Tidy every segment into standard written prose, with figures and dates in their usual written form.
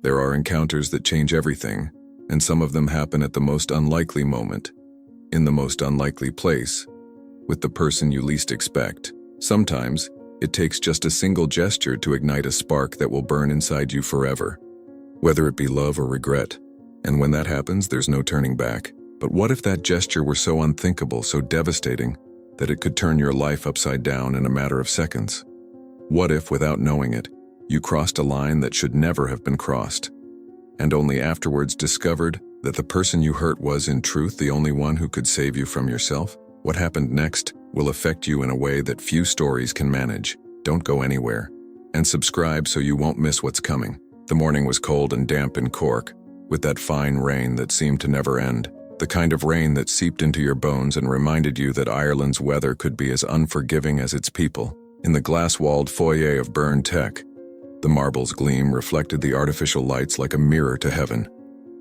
There are encounters that change everything, and some of them happen at the most unlikely moment, in the most unlikely place, with the person you least expect. Sometimes, it takes just a single gesture to ignite a spark that will burn inside you forever, whether it be love or regret. And when that happens, there's no turning back. But what if that gesture were so unthinkable, so devastating, that it could turn your life upside down in a matter of seconds? What if, without knowing it, you crossed a line that should never have been crossed, and only afterwards discovered that the person you hurt was, in truth, the only one who could save you from yourself? What happened next will affect you in a way that few stories can manage. Don't go anywhere, and subscribe so you won't miss what's coming. The morning was cold and damp in Cork, with that fine rain that seemed to never end. The kind of rain that seeped into your bones and reminded you that Ireland's weather could be as unforgiving as its people. In the glass-walled foyer of Burn Tech, the marble's gleam reflected the artificial lights like a mirror to heaven,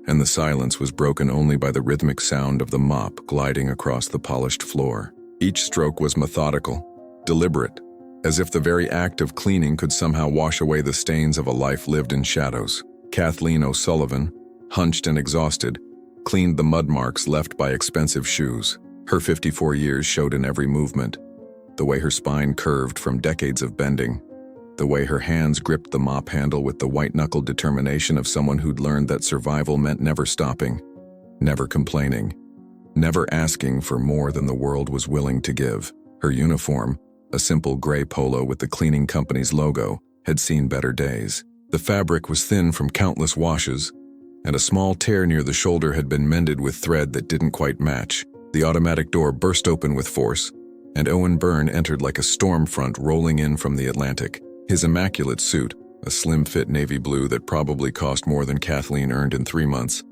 and the silence was broken only by the rhythmic sound of the mop gliding across the polished floor. Each stroke was methodical, deliberate, as if the very act of cleaning could somehow wash away the stains of a life lived in shadows. Kathleen O'Sullivan, hunched and exhausted, cleaned the mud marks left by expensive shoes. Her 54 years showed in every movement, the way her spine curved from decades of bending, the way her hands gripped the mop handle with the white-knuckled determination of someone who'd learned that survival meant never stopping, never complaining, never asking for more than the world was willing to give. Her uniform, a simple gray polo with the cleaning company's logo, had seen better days. The fabric was thin from countless washes, and a small tear near the shoulder had been mended with thread that didn't quite match. The automatic door burst open with force, and Owen Byrne entered like a storm front rolling in from the Atlantic. His immaculate suit, a slim-fit navy blue that probably cost more than Kathleen earned in 3 months,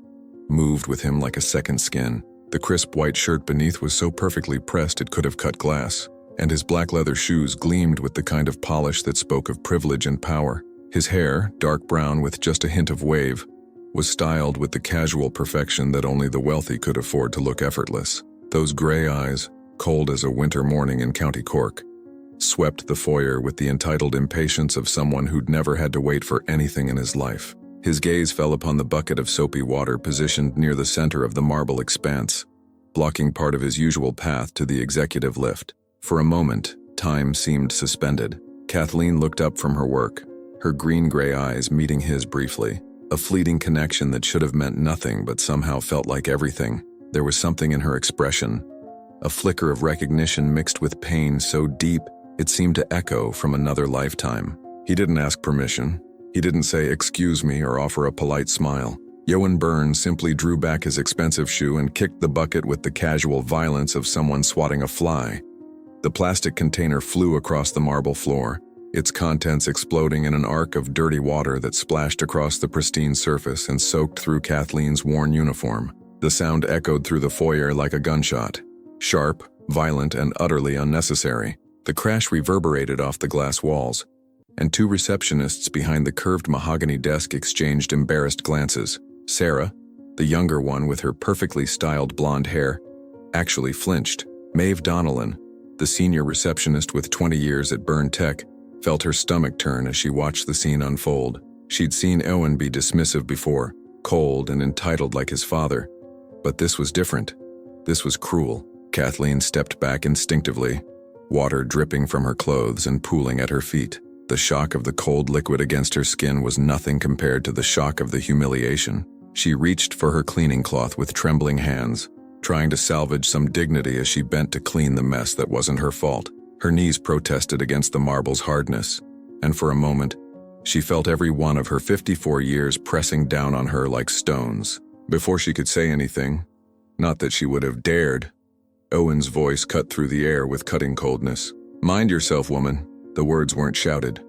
moved with him like a second skin. The crisp white shirt beneath was so perfectly pressed it could have cut glass, and his black leather shoes gleamed with the kind of polish that spoke of privilege and power. His hair, dark brown with just a hint of wave, was styled with the casual perfection that only the wealthy could afford to look effortless. Those gray eyes, cold as a winter morning in County Cork, swept the foyer with the entitled impatience of someone who'd never had to wait for anything in his life. His gaze fell upon the bucket of soapy water positioned near the center of the marble expanse, blocking part of his usual path to the executive lift. For a moment, time seemed suspended. Kathleen looked up from her work, her green-gray eyes meeting his briefly. A fleeting connection that should have meant nothing but somehow felt like everything. There was something in her expression, a flicker of recognition mixed with pain so deep it seemed to echo from another lifetime. He didn't ask permission. He didn't say "excuse me" or offer a polite smile. Owen Byrne simply drew back his expensive shoe and kicked the bucket with the casual violence of someone swatting a fly. The plastic container flew across the marble floor, its contents exploding in an arc of dirty water that splashed across the pristine surface and soaked through Kathleen's worn uniform. The sound echoed through the foyer like a gunshot, sharp, violent, and utterly unnecessary. The crash reverberated off the glass walls, and 2 receptionists behind the curved mahogany desk exchanged embarrassed glances. Sarah, the younger one with her perfectly styled blonde hair, actually flinched. Maeve Donnellan, the senior receptionist with 20 years at Burn Tech, felt her stomach turn as she watched the scene unfold. She'd seen Owen be dismissive before, cold and entitled like his father. But this was different. This was cruel. Kathleen stepped back instinctively, water dripping from her clothes and pooling at her feet. The shock of the cold liquid against her skin was nothing compared to the shock of the humiliation. She reached for her cleaning cloth with trembling hands, trying to salvage some dignity as she bent to clean the mess that wasn't her fault. Her knees protested against the marble's hardness, and for a moment, she felt every one of her 54 years pressing down on her like stones. Before she could say anything, not that she would have dared, Owen's voice cut through the air with cutting coldness. "Mind yourself, woman." The words weren't shouted.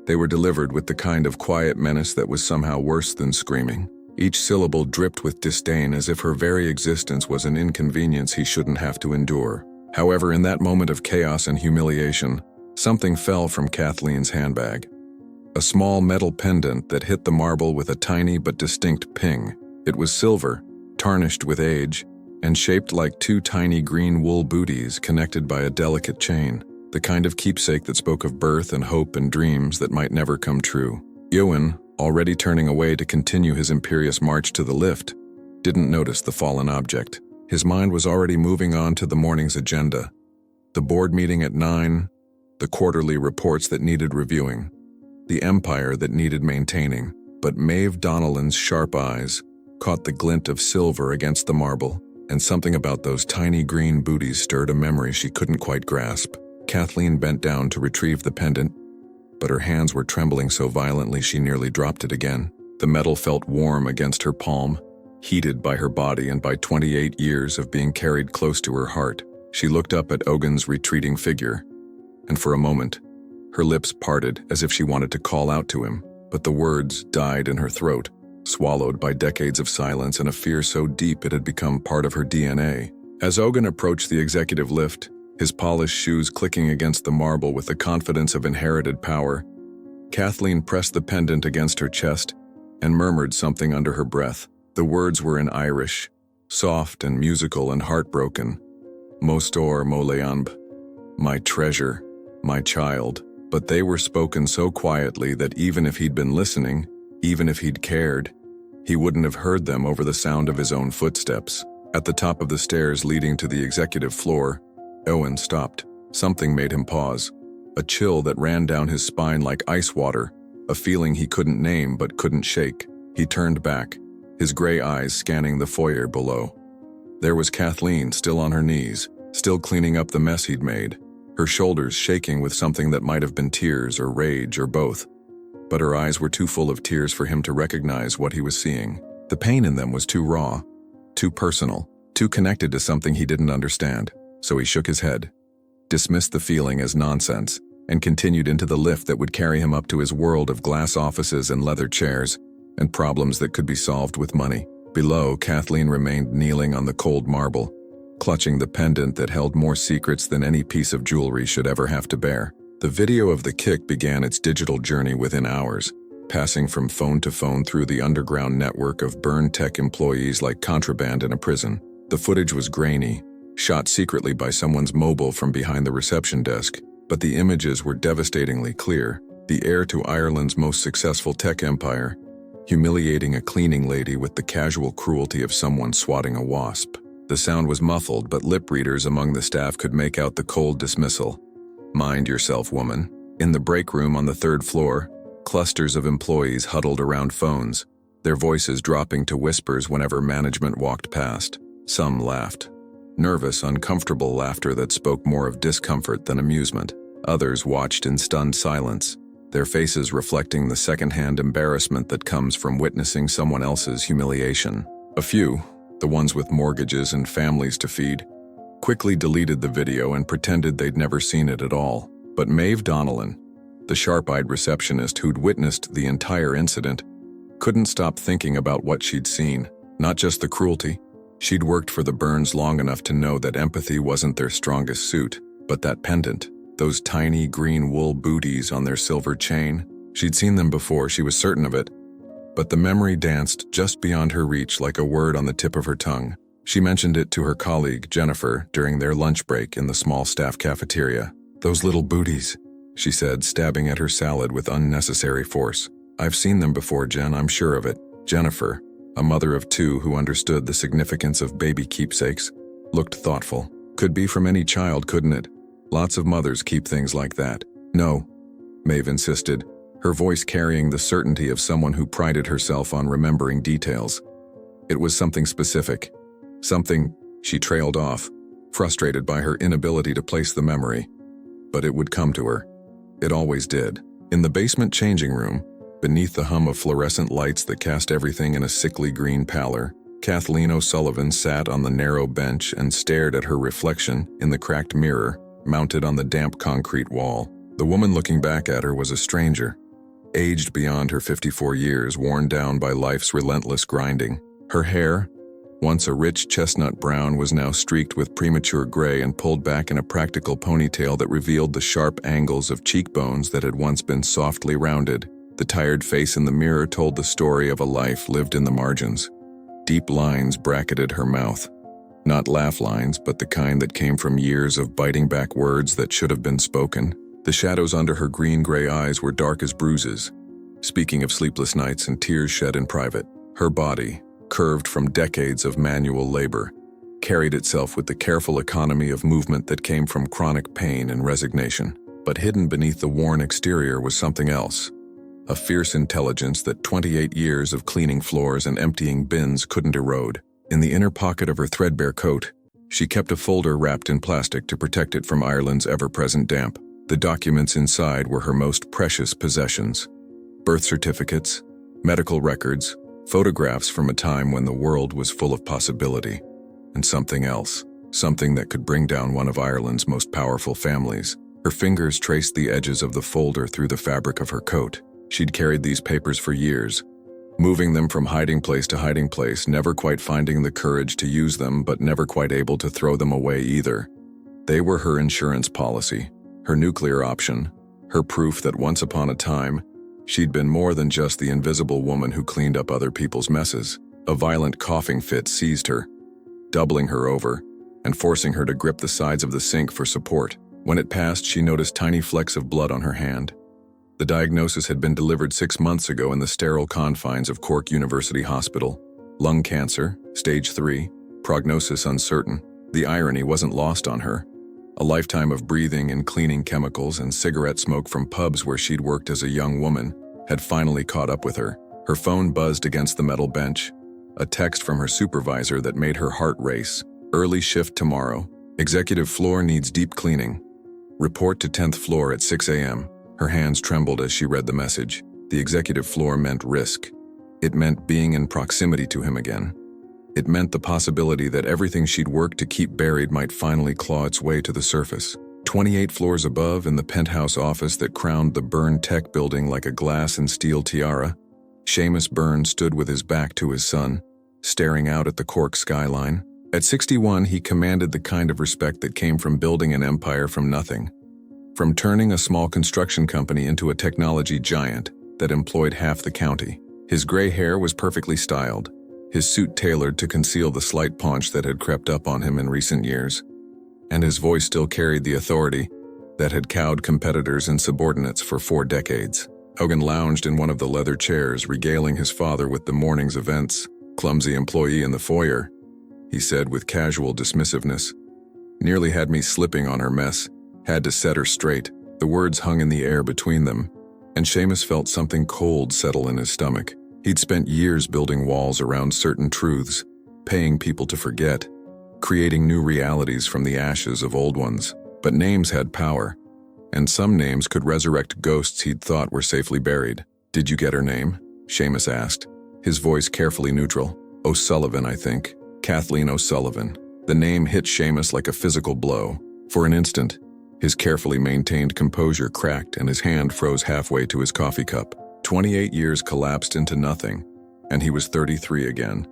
They were delivered with the kind of quiet menace that was somehow worse than screaming. Each syllable dripped with disdain as if her very existence was an inconvenience he shouldn't have to endure. However, in that moment of chaos and humiliation, something fell from Kathleen's handbag. A small metal pendant that hit the marble with a tiny but distinct ping. It was silver, tarnished with age, and shaped like 2 tiny green wool booties connected by a delicate chain, the kind of keepsake that spoke of birth and hope and dreams that might never come true. Owen, already turning away to continue his imperious march to the lift, didn't notice the fallen object. His mind was already moving on to the morning's agenda. The board meeting at 9, the quarterly reports that needed reviewing, the empire that needed maintaining. But Maeve Donnellan's sharp eyes caught the glint of silver against the marble, and something about those tiny green booties stirred a memory she couldn't quite grasp. Kathleen bent down to retrieve the pendant, but her hands were trembling so violently she nearly dropped it again. The metal felt warm against her palm, heated by her body and by 28 years of being carried close to her heart. She looked up at Ogun's retreating figure, and for a moment, her lips parted as if she wanted to call out to him, but the words died in her throat, swallowed by decades of silence and a fear so deep it had become part of her DNA. As Ogun approached the executive lift, his polished shoes clicking against the marble with the confidence of inherited power, Kathleen pressed the pendant against her chest and murmured something under her breath. The words were in Irish, soft and musical and heartbroken. Mostor Moleamb, my treasure, my child. But they were spoken so quietly that even if he'd been listening, even if he'd cared, he wouldn't have heard them over the sound of his own footsteps. At the top of the stairs leading to the executive floor, Owen stopped. Something made him pause. A chill that ran down his spine like ice water, a feeling he couldn't name but couldn't shake. He turned back, his gray eyes scanning the foyer below. There was Kathleen, still on her knees, still cleaning up the mess he'd made, her shoulders shaking with something that might have been tears or rage or both. But her eyes were too full of tears for him to recognize what he was seeing. The pain in them was too raw, too personal, too connected to something he didn't understand. So he shook his head, dismissed the feeling as nonsense, and continued into the lift that would carry him up to his world of glass offices and leather chairs, and problems that could be solved with money. Below, Kathleen remained kneeling on the cold marble, clutching the pendant that held more secrets than any piece of jewelry should ever have to bear. The video of the kick began its digital journey within hours, passing from phone to phone through the underground network of burned tech employees like contraband in a prison. The footage was grainy, shot secretly by someone's mobile from behind the reception desk, but the images were devastatingly clear. The heir to Ireland's most successful tech empire, humiliating a cleaning lady with the casual cruelty of someone swatting a wasp. The sound was muffled, but lip readers among the staff could make out the cold dismissal. Mind yourself, woman. In the break room on the 3rd floor, clusters of employees huddled around phones, their voices dropping to whispers whenever management walked past. Some laughed. Nervous, uncomfortable laughter that spoke more of discomfort than amusement. Others watched in stunned silence, their faces reflecting the secondhand embarrassment that comes from witnessing someone else's humiliation. A few, the ones with mortgages and families to feed, quickly deleted the video and pretended they'd never seen it at all. But Maeve Donnellan, the sharp-eyed receptionist who'd witnessed the entire incident, couldn't stop thinking about what she'd seen. Not just the cruelty. She'd worked for the Burns long enough to know that empathy wasn't their strongest suit, but that pendant, those tiny green wool booties on their silver chain. She'd seen them before, she was certain of it. But the memory danced just beyond her reach like a word on the tip of her tongue. She mentioned it to her colleague, Jennifer, during their lunch break in the small staff cafeteria. Those little booties, she said, stabbing at her salad with unnecessary force. I've seen them before, Jen, I'm sure of it. Jennifer, a mother of 2 who understood the significance of baby keepsakes, looked thoughtful. Could be from any child, couldn't it? Lots of mothers keep things like that. No, Maeve insisted, her voice carrying the certainty of someone who prided herself on remembering details. It was something specific. Something, she trailed off, frustrated by her inability to place the memory. But it would come to her. It always did. In the basement changing room, beneath the hum of fluorescent lights that cast everything in a sickly green pallor, Kathleen O'Sullivan sat on the narrow bench and stared at her reflection in the cracked mirror mounted on the damp concrete wall. The woman looking back at her was a stranger, aged beyond her 54 years, worn down by life's relentless grinding. Her hair, once a rich chestnut brown, was now streaked with premature gray and pulled back in a practical ponytail that revealed the sharp angles of cheekbones that had once been softly rounded. The tired face in the mirror told the story of a life lived in the margins. Deep lines bracketed her mouth. Not laugh lines, but the kind that came from years of biting back words that should have been spoken. The shadows under her green-gray eyes were dark as bruises, Speaking of sleepless nights and tears shed in private, her body, curved from decades of manual labor, carried itself with the careful economy of movement that came from chronic pain and resignation. But hidden beneath the worn exterior was something else. A fierce intelligence that 28 years of cleaning floors and emptying bins couldn't erode. In the inner pocket of her threadbare coat, she kept a folder wrapped in plastic to protect it from Ireland's ever-present damp. The documents inside were her most precious possessions. Birth certificates, medical records, photographs from a time when the world was full of possibility. And something else, something that could bring down one of Ireland's most powerful families. Her fingers traced the edges of the folder through the fabric of her coat. She'd carried these papers for years, moving them from hiding place to hiding place, never quite finding the courage to use them, but never quite able to throw them away either. They were her insurance policy, her nuclear option, her proof that once upon a time, she'd been more than just the invisible woman who cleaned up other people's messes. A violent coughing fit seized her, doubling her over and forcing her to grip the sides of the sink for support. When it passed, she noticed tiny flecks of blood on her hand. The diagnosis had been delivered 6 months ago in the sterile confines of Cork University Hospital. Lung cancer, stage 3, prognosis uncertain. The irony wasn't lost on her. A lifetime of breathing and cleaning chemicals and cigarette smoke from pubs where she'd worked as a young woman had finally caught up with her. Her phone buzzed against the metal bench. A text from her supervisor that made her heart race. Early shift tomorrow. Executive floor needs deep cleaning. Report to 10th floor at 6 a.m. Her hands trembled as she read the message. The executive floor meant risk. It meant being in proximity to him again. It meant the possibility that everything she'd worked to keep buried might finally claw its way to the surface. 28 floors above, in the penthouse office that crowned the Byrne Tech building like a glass and steel tiara, Seamus Byrne stood with his back to his son, staring out at the Cork skyline. At 61, he commanded the kind of respect that came from building an empire from nothing, from turning a small construction company into a technology giant that employed half the county. His gray hair was perfectly styled, his suit tailored to conceal the slight paunch that had crept up on him in recent years, and his voice still carried the authority that had cowed competitors and subordinates for 4 decades. Hogan lounged in one of the leather chairs, regaling his father with the morning's events. "Clumsy employee in the foyer," he said with casual dismissiveness. "Nearly had me slipping on her mess. Had to set her straight." The words hung in the air between them, and Seamus felt something cold settle in his stomach. He'd spent years building walls around certain truths, paying people to forget, creating new realities from the ashes of old ones. But names had power, and some names could resurrect ghosts he'd thought were safely buried. "Did you get her name?" Seamus asked, his voice carefully neutral. "O'Sullivan, I think. Kathleen O'Sullivan." The name hit Seamus like a physical blow. For an instant, his carefully maintained composure cracked and his hand froze halfway to his coffee cup. 28 years collapsed into nothing, and he was 33 again,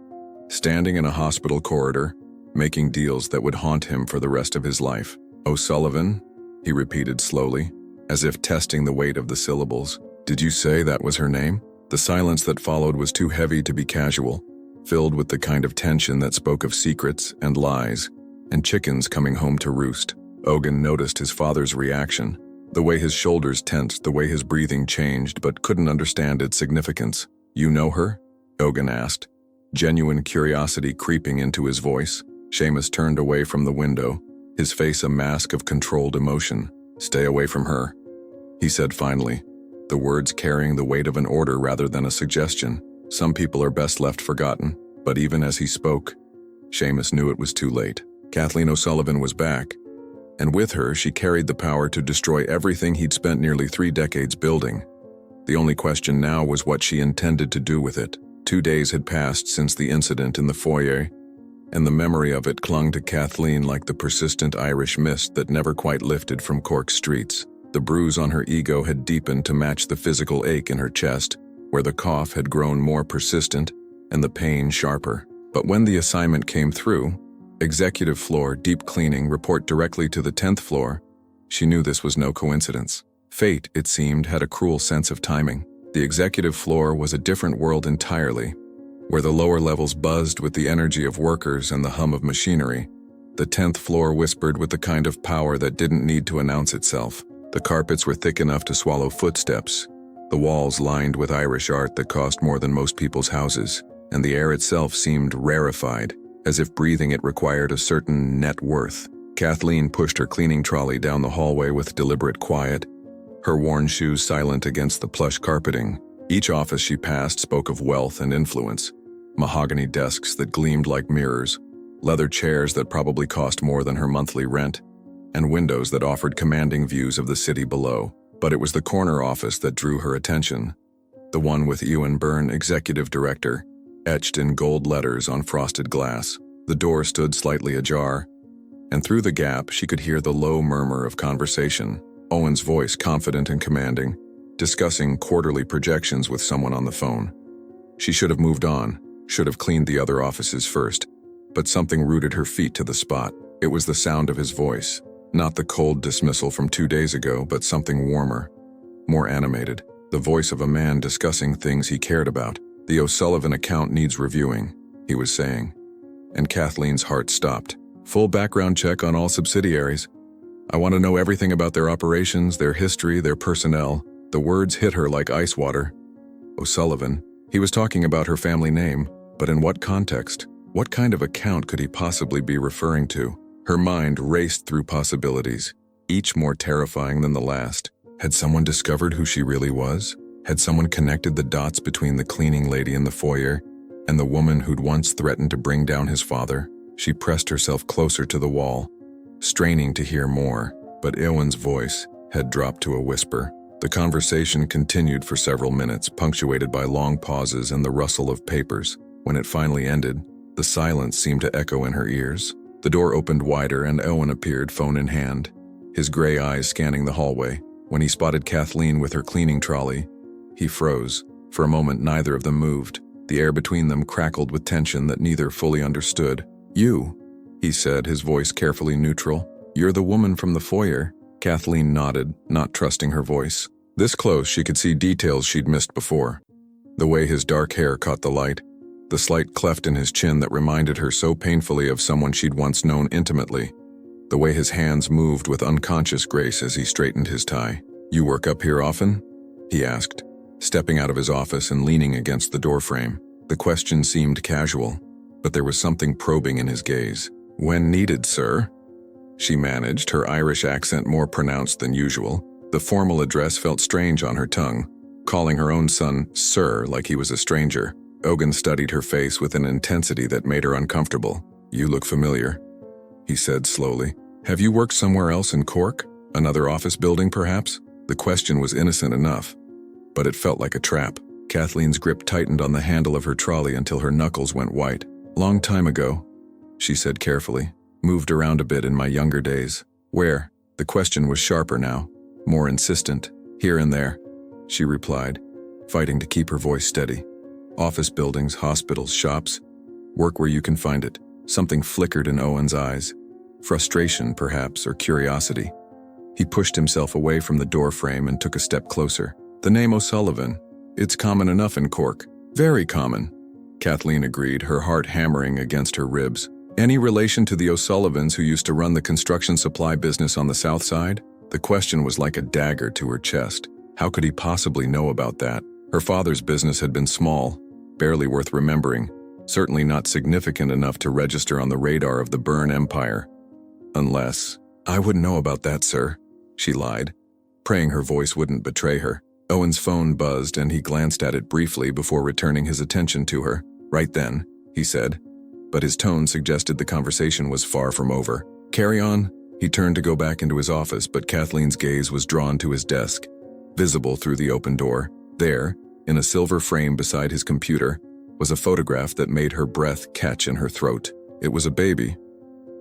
standing in a hospital corridor, making deals that would haunt him for the rest of his life. "O'Sullivan?" he repeated slowly, as if testing the weight of the syllables. "Did you say that was her name?" The silence that followed was too heavy to be casual, filled with the kind of tension that spoke of secrets and lies, and chickens coming home to roost. Ogun noticed his father's reaction, the way his shoulders tensed, the way his breathing changed, but couldn't understand its significance. "You know her?" Ogun asked, genuine curiosity creeping into his voice. Seamus turned away from the window, his face a mask of controlled emotion. "Stay away from her," he said finally, the words carrying the weight of an order rather than a suggestion. Some people are best left forgotten, but even as he spoke, Seamus knew it was too late. Kathleen O'Sullivan was back, and with her she carried the power to destroy everything he'd spent nearly 3 decades building. The only question now was what she intended to do with it. 2 days had passed since the incident in the foyer, and the memory of it clung to Kathleen like the persistent Irish mist that never quite lifted from Cork streets. The bruise on her ego had deepened to match the physical ache in her chest, where the cough had grown more persistent and the pain sharper. But when the assignment came through, executive floor, deep cleaning, report directly to the 10th floor, she knew this was no coincidence. Fate, it seemed, had a cruel sense of timing. The executive floor was a different world entirely, where the lower levels buzzed with the energy of workers and the hum of machinery. The 10th floor whispered with the kind of power that didn't need to announce itself. The carpets were thick enough to swallow footsteps, the walls lined with Irish art that cost more than most people's houses, and the air itself seemed rarefied, as if breathing it required a certain net worth. Kathleen pushed her cleaning trolley down the hallway with deliberate quiet, her worn shoes silent against the plush carpeting. Each office she passed spoke of wealth and influence. Mahogany desks that gleamed like mirrors, leather chairs that probably cost more than her monthly rent, and windows that offered commanding views of the city below. But it was the corner office that drew her attention, the one with Ewan Byrne, executive director, etched in gold letters on frosted glass. The door stood slightly ajar, and through the gap she could hear the low murmur of conversation. Owen's voice, confident and commanding, discussing quarterly projections with someone on the phone. She should have moved on, should have cleaned the other offices first, but something rooted her feet to the spot. It was the sound of his voice, not the cold dismissal from 2 days ago, but something warmer, more animated, the voice of a man discussing things he cared about. "The O'Sullivan account needs reviewing," he was saying, and Kathleen's heart stopped. "Full background check on all subsidiaries. I want to know everything about their operations, their history, their personnel." The words hit her like ice water. O'Sullivan. He was talking about her family name, but in what context? What kind of account could he possibly be referring to? Her mind raced through possibilities, each more terrifying than the last. Had someone discovered who she really was? Had someone connected the dots between the cleaning lady in the foyer and the woman who'd once threatened to bring down his father? She pressed herself closer to the wall, straining to hear more, but Ewan's voice had dropped to a whisper. The conversation continued for several minutes, punctuated by long pauses and the rustle of papers. When it finally ended, the silence seemed to echo in her ears. The door opened wider and Owen appeared, phone in hand, his gray eyes scanning the hallway. When he spotted Kathleen with her cleaning trolley, he froze. For a moment, neither of them moved. The air between them crackled with tension that neither fully understood. "You," he said, his voice carefully neutral. "You're the woman from the foyer." Kathleen nodded, not trusting her voice. This close, she could see details she'd missed before. The way his dark hair caught the light, the slight cleft in his chin that reminded her so painfully of someone she'd once known intimately. The way his hands moved with unconscious grace as he straightened his tie. "You work up here often?" he asked, stepping out of his office and leaning against the doorframe. The question seemed casual, but there was something probing in his gaze. "When needed, sir," she managed, her Irish accent more pronounced than usual. The formal address felt strange on her tongue, calling her own son sir like he was a stranger. Owen studied her face with an intensity that made her uncomfortable. "You look familiar," he said slowly. "Have you worked somewhere else in Cork? Another office building, perhaps?" The question was innocent enough, but it felt like a trap. Kathleen's grip tightened on the handle of her trolley until her knuckles went white. "Long time ago," she said carefully. "Moved around a bit in my younger days." "Where?" The question was sharper now, more insistent. "Here and there," she replied, fighting to keep her voice steady. "Office buildings, hospitals, shops. Work where you can find it." Something flickered in Owen's eyes. Frustration, perhaps, or curiosity. He pushed himself away from the doorframe and took a step closer. "The name O'Sullivan. It's common enough in Cork. Very common," Kathleen agreed, her heart hammering against her ribs. "Any relation to the O'Sullivans who used to run the construction supply business on the south side?" The question was like a dagger to her chest. How could he possibly know about that? Her father's business had been small, barely worth remembering, certainly not significant enough to register on the radar of the Byrne Empire. Unless, "I wouldn't know about that, sir," she lied, praying her voice wouldn't betray her. Owen's phone buzzed and he glanced at it briefly before returning his attention to her. "Right then," he said, but his tone suggested the conversation was far from over. "Carry on." He turned to go back into his office, but Kathleen's gaze was drawn to his desk, visible through the open door. There, in a silver frame beside his computer, was a photograph that made her breath catch in her throat. It was a baby,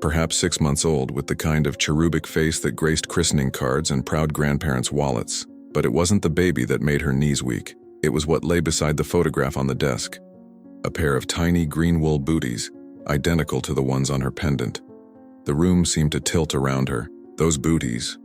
perhaps 6 months old, with the kind of cherubic face that graced christening cards and proud grandparents' wallets. But it wasn't the baby that made her knees weak. It was what lay beside the photograph on the desk. A pair of tiny green wool booties, identical to the ones on her pendant. The room seemed to tilt around her. Those booties.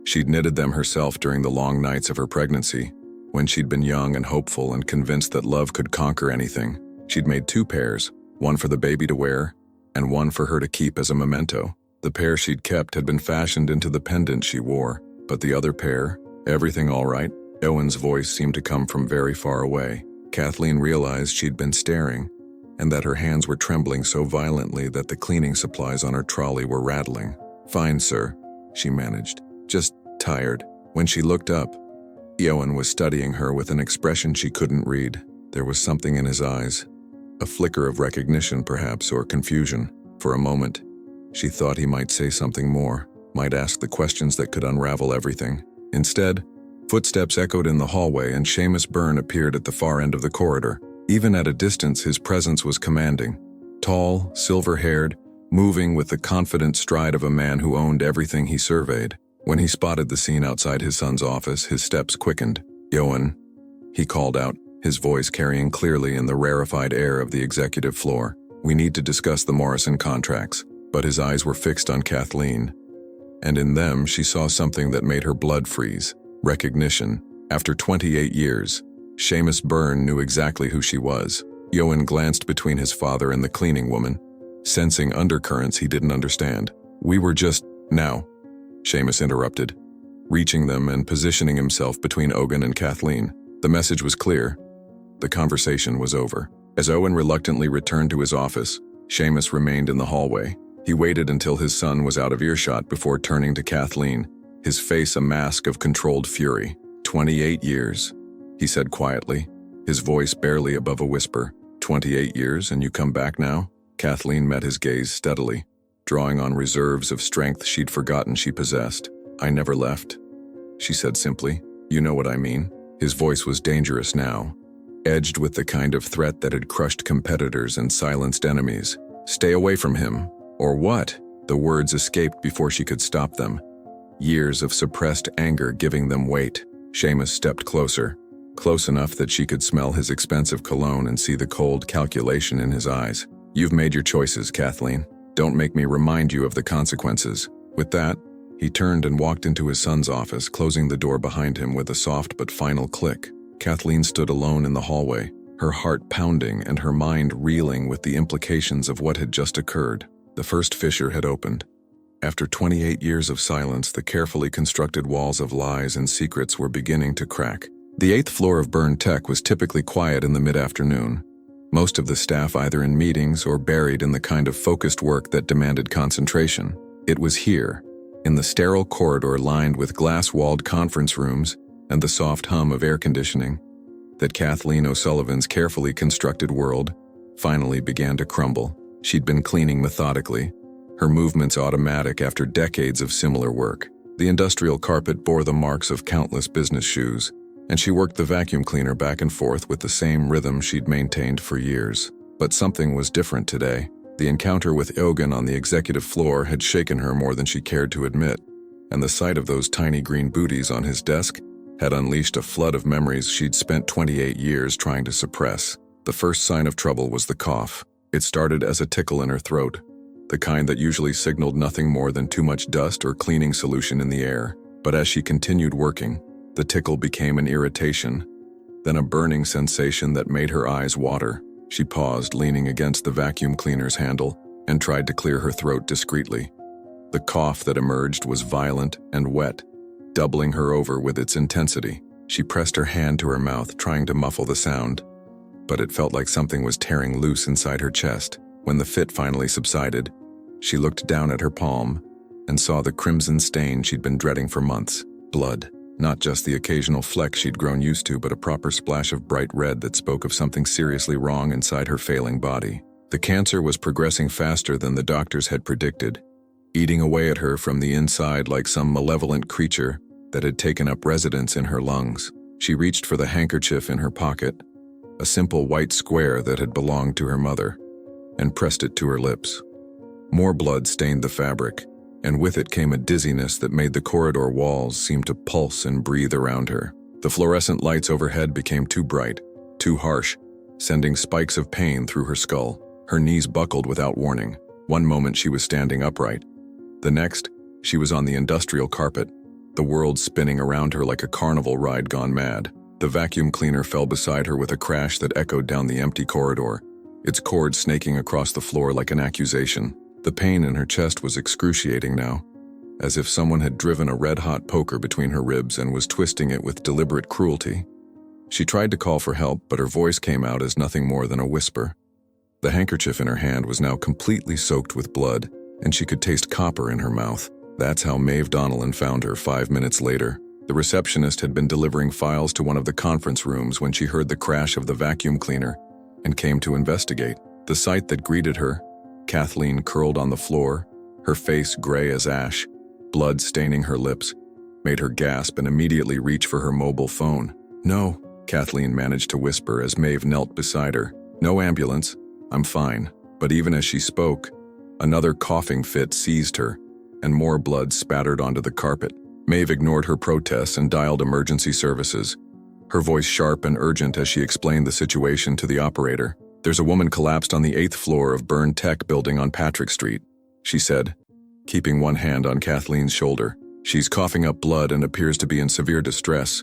She'd knitted them herself during the long nights of her pregnancy, when she'd been young and hopeful and convinced that love could conquer anything. She'd made 2 pairs, one for the baby to wear, and one for her to keep as a memento. The pair she'd kept had been fashioned into the pendant she wore, but the other pair, everything all right? Owen's voice seemed to come from very far away. Kathleen realized she'd been staring, and that her hands were trembling so violently that the cleaning supplies on her trolley were rattling. "Fine, sir," she managed. "Just tired." When she looked up, Owen was studying her with an expression she couldn't read. There was something in his eyes, a flicker of recognition perhaps, or confusion. For a moment, she thought he might say something more, might ask the questions that could unravel everything. Instead, footsteps echoed in the hallway and Seamus Byrne appeared at the far end of the corridor. Even at a distance, his presence was commanding. Tall, silver-haired, moving with the confident stride of a man who owned everything he surveyed. When he spotted the scene outside his son's office, his steps quickened. "Owen," he called out, his voice carrying clearly in the rarefied air of the executive floor. "We need to discuss the Morrison contracts." But his eyes were fixed on Kathleen, and in them she saw something that made her blood freeze. Recognition. After 28 years, Seamus Byrne knew exactly who she was. Owen glanced between his father and the cleaning woman, sensing undercurrents he didn't understand. "We were just..." "Now," Seamus interrupted, reaching them and positioning himself between Ogun and Kathleen. The message was clear. The conversation was over. As Owen reluctantly returned to his office, Seamus remained in the hallway. He waited until his son was out of earshot before turning to Kathleen, his face a mask of controlled fury. 28 years, he said quietly, his voice barely above a whisper. 28 years, and you come back now? Kathleen met his gaze steadily, drawing on reserves of strength she'd forgotten she possessed. "I never left," she said simply. "You know what I mean." His voice was dangerous now, edged with the kind of threat that had crushed competitors and silenced enemies. "Stay away from him." "Or what?" The words escaped before she could stop them, years of suppressed anger giving them weight. Seamus stepped closer, close enough that she could smell his expensive cologne and see the cold calculation in his eyes. "You've made your choices, Kathleen. Don't make me remind you of the consequences." With that, he turned and walked into his son's office, closing the door behind him with a soft but final click. Kathleen stood alone in the hallway, her heart pounding and her mind reeling with the implications of what had just occurred. The first fissure had opened. After 28 years of silence, the carefully constructed walls of lies and secrets were beginning to crack. The 8th floor of Byrne Tech was typically quiet in the mid-afternoon, most of the staff either in meetings or buried in the kind of focused work that demanded concentration. It was here, in the sterile corridor lined with glass-walled conference rooms and the soft hum of air conditioning, that Kathleen O'Sullivan's carefully constructed world finally began to crumble. She'd been cleaning methodically, her movements automatic after decades of similar work. The industrial carpet bore the marks of countless business shoes, and she worked the vacuum cleaner back and forth with the same rhythm she'd maintained for years. But something was different today. The encounter with Ogun on the executive floor had shaken her more than she cared to admit, and the sight of those tiny green booties on his desk had unleashed a flood of memories she'd spent 28 years trying to suppress. The first sign of trouble was the cough. It started as a tickle in her throat, the kind that usually signaled nothing more than too much dust or cleaning solution in the air. But as she continued working, the tickle became an irritation, then a burning sensation that made her eyes water. She paused, leaning against the vacuum cleaner's handle, and tried to clear her throat discreetly. The cough that emerged was violent and wet, doubling her over with its intensity. She pressed her hand to her mouth, trying to muffle the sound, but it felt like something was tearing loose inside her chest. When the fit finally subsided, she looked down at her palm and saw the crimson stain she'd been dreading for months. Blood. Not just the occasional fleck she'd grown used to, but a proper splash of bright red that spoke of something seriously wrong inside her failing body. The cancer was progressing faster than the doctors had predicted, eating away at her from the inside like some malevolent creature that had taken up residence in her lungs. She reached for the handkerchief in her pocket, a simple white square that had belonged to her mother, and pressed it to her lips. More blood stained the fabric, and with it came a dizziness that made the corridor walls seem to pulse and breathe around her. The fluorescent lights overhead became too bright, too harsh, sending spikes of pain through her skull. Her knees buckled without warning. One moment she was standing upright. The next, she was on the industrial carpet, the world spinning around her like a carnival ride gone mad. The vacuum cleaner fell beside her with a crash that echoed down the empty corridor, its cord snaking across the floor like an accusation. The pain in her chest was excruciating now, as if someone had driven a red-hot poker between her ribs and was twisting it with deliberate cruelty. She tried to call for help, but her voice came out as nothing more than a whisper. The handkerchief in her hand was now completely soaked with blood, and she could taste copper in her mouth. That's how Maeve Donnellan found her 5 minutes later. The receptionist had been delivering files to one of the conference rooms when she heard the crash of the vacuum cleaner and came to investigate. The sight that greeted her, Kathleen curled on the floor, her face gray as ash, blood staining her lips, made her gasp and immediately reach for her mobile phone. "No," Kathleen managed to whisper as Maeve knelt beside her. "No ambulance. I'm fine." But even as she spoke, another coughing fit seized her, and more blood spattered onto the carpet. Maeve ignored her protests and dialed emergency services, her voice sharp and urgent as she explained the situation to the operator. "There's a woman collapsed on the 8th floor of Byrne Tech building on Patrick Street," she said, keeping one hand on Kathleen's shoulder. "She's coughing up blood and appears to be in severe distress.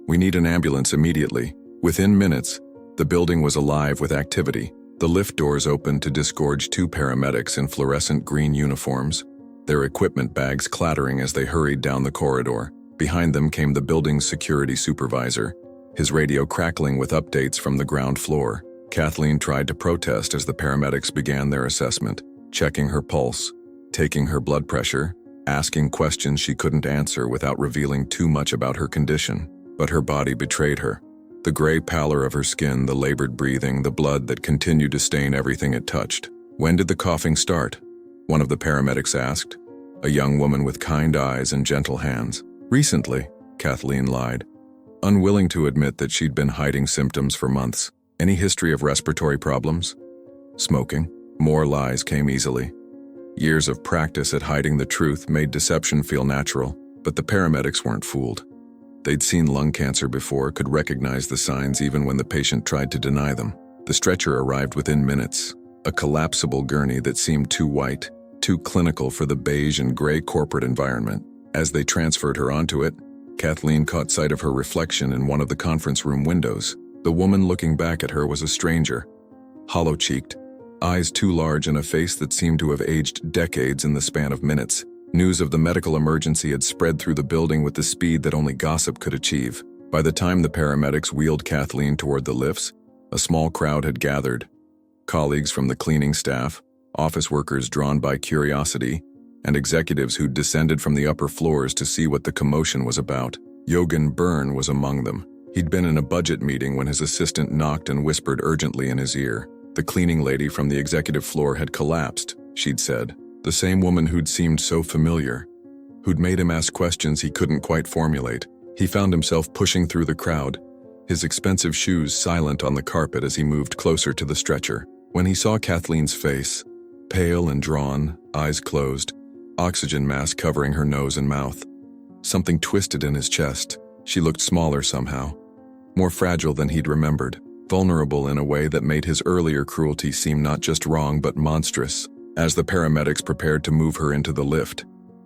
We need an ambulance immediately." Within minutes, the building was alive with activity. The lift doors opened to disgorge 2 paramedics in fluorescent green uniforms, their equipment bags clattering as they hurried down the corridor. Behind them came the building's security supervisor, his radio crackling with updates from the ground floor. Kathleen tried to protest as the paramedics began their assessment, checking her pulse, taking her blood pressure, asking questions she couldn't answer without revealing too much about her condition. But her body betrayed her. The gray pallor of her skin, the labored breathing, the blood that continued to stain everything it touched. "When did the coughing start?" one of the paramedics asked, a young woman with kind eyes and gentle hands. "Recently," Kathleen lied, unwilling to admit that she'd been hiding symptoms for months. "Any history of respiratory problems?" "Smoking." More lies came easily. Years of practice at hiding the truth made deception feel natural, but the paramedics weren't fooled. They'd seen lung cancer before, could recognize the signs even when the patient tried to deny them. The stretcher arrived within minutes, a collapsible gurney that seemed too white, too clinical for the beige and gray corporate environment. As they transferred her onto it, Kathleen caught sight of her reflection in one of the conference room windows. The woman looking back at her was a stranger, hollow-cheeked, eyes too large and a face that seemed to have aged decades in the span of minutes. News of the medical emergency had spread through the building with the speed that only gossip could achieve. By the time the paramedics wheeled Kathleen toward the lifts, a small crowd had gathered. Colleagues from the cleaning staff, office workers drawn by curiosity, and executives who'd descended from the upper floors to see what the commotion was about. Jochen Byrne was among them. He'd been in a budget meeting when his assistant knocked and whispered urgently in his ear. The cleaning lady from the executive floor had collapsed, she'd said. The same woman who'd seemed so familiar, who'd made him ask questions he couldn't quite formulate. He found himself pushing through the crowd, his expensive shoes silent on the carpet as he moved closer to the stretcher. When he saw Kathleen's face, pale and drawn, eyes closed, oxygen mask covering her nose and mouth, something twisted in his chest. She looked smaller somehow, more fragile than he'd remembered, vulnerable in a way that made his earlier cruelty seem not just wrong but monstrous. As the paramedics prepared to move her into the lift,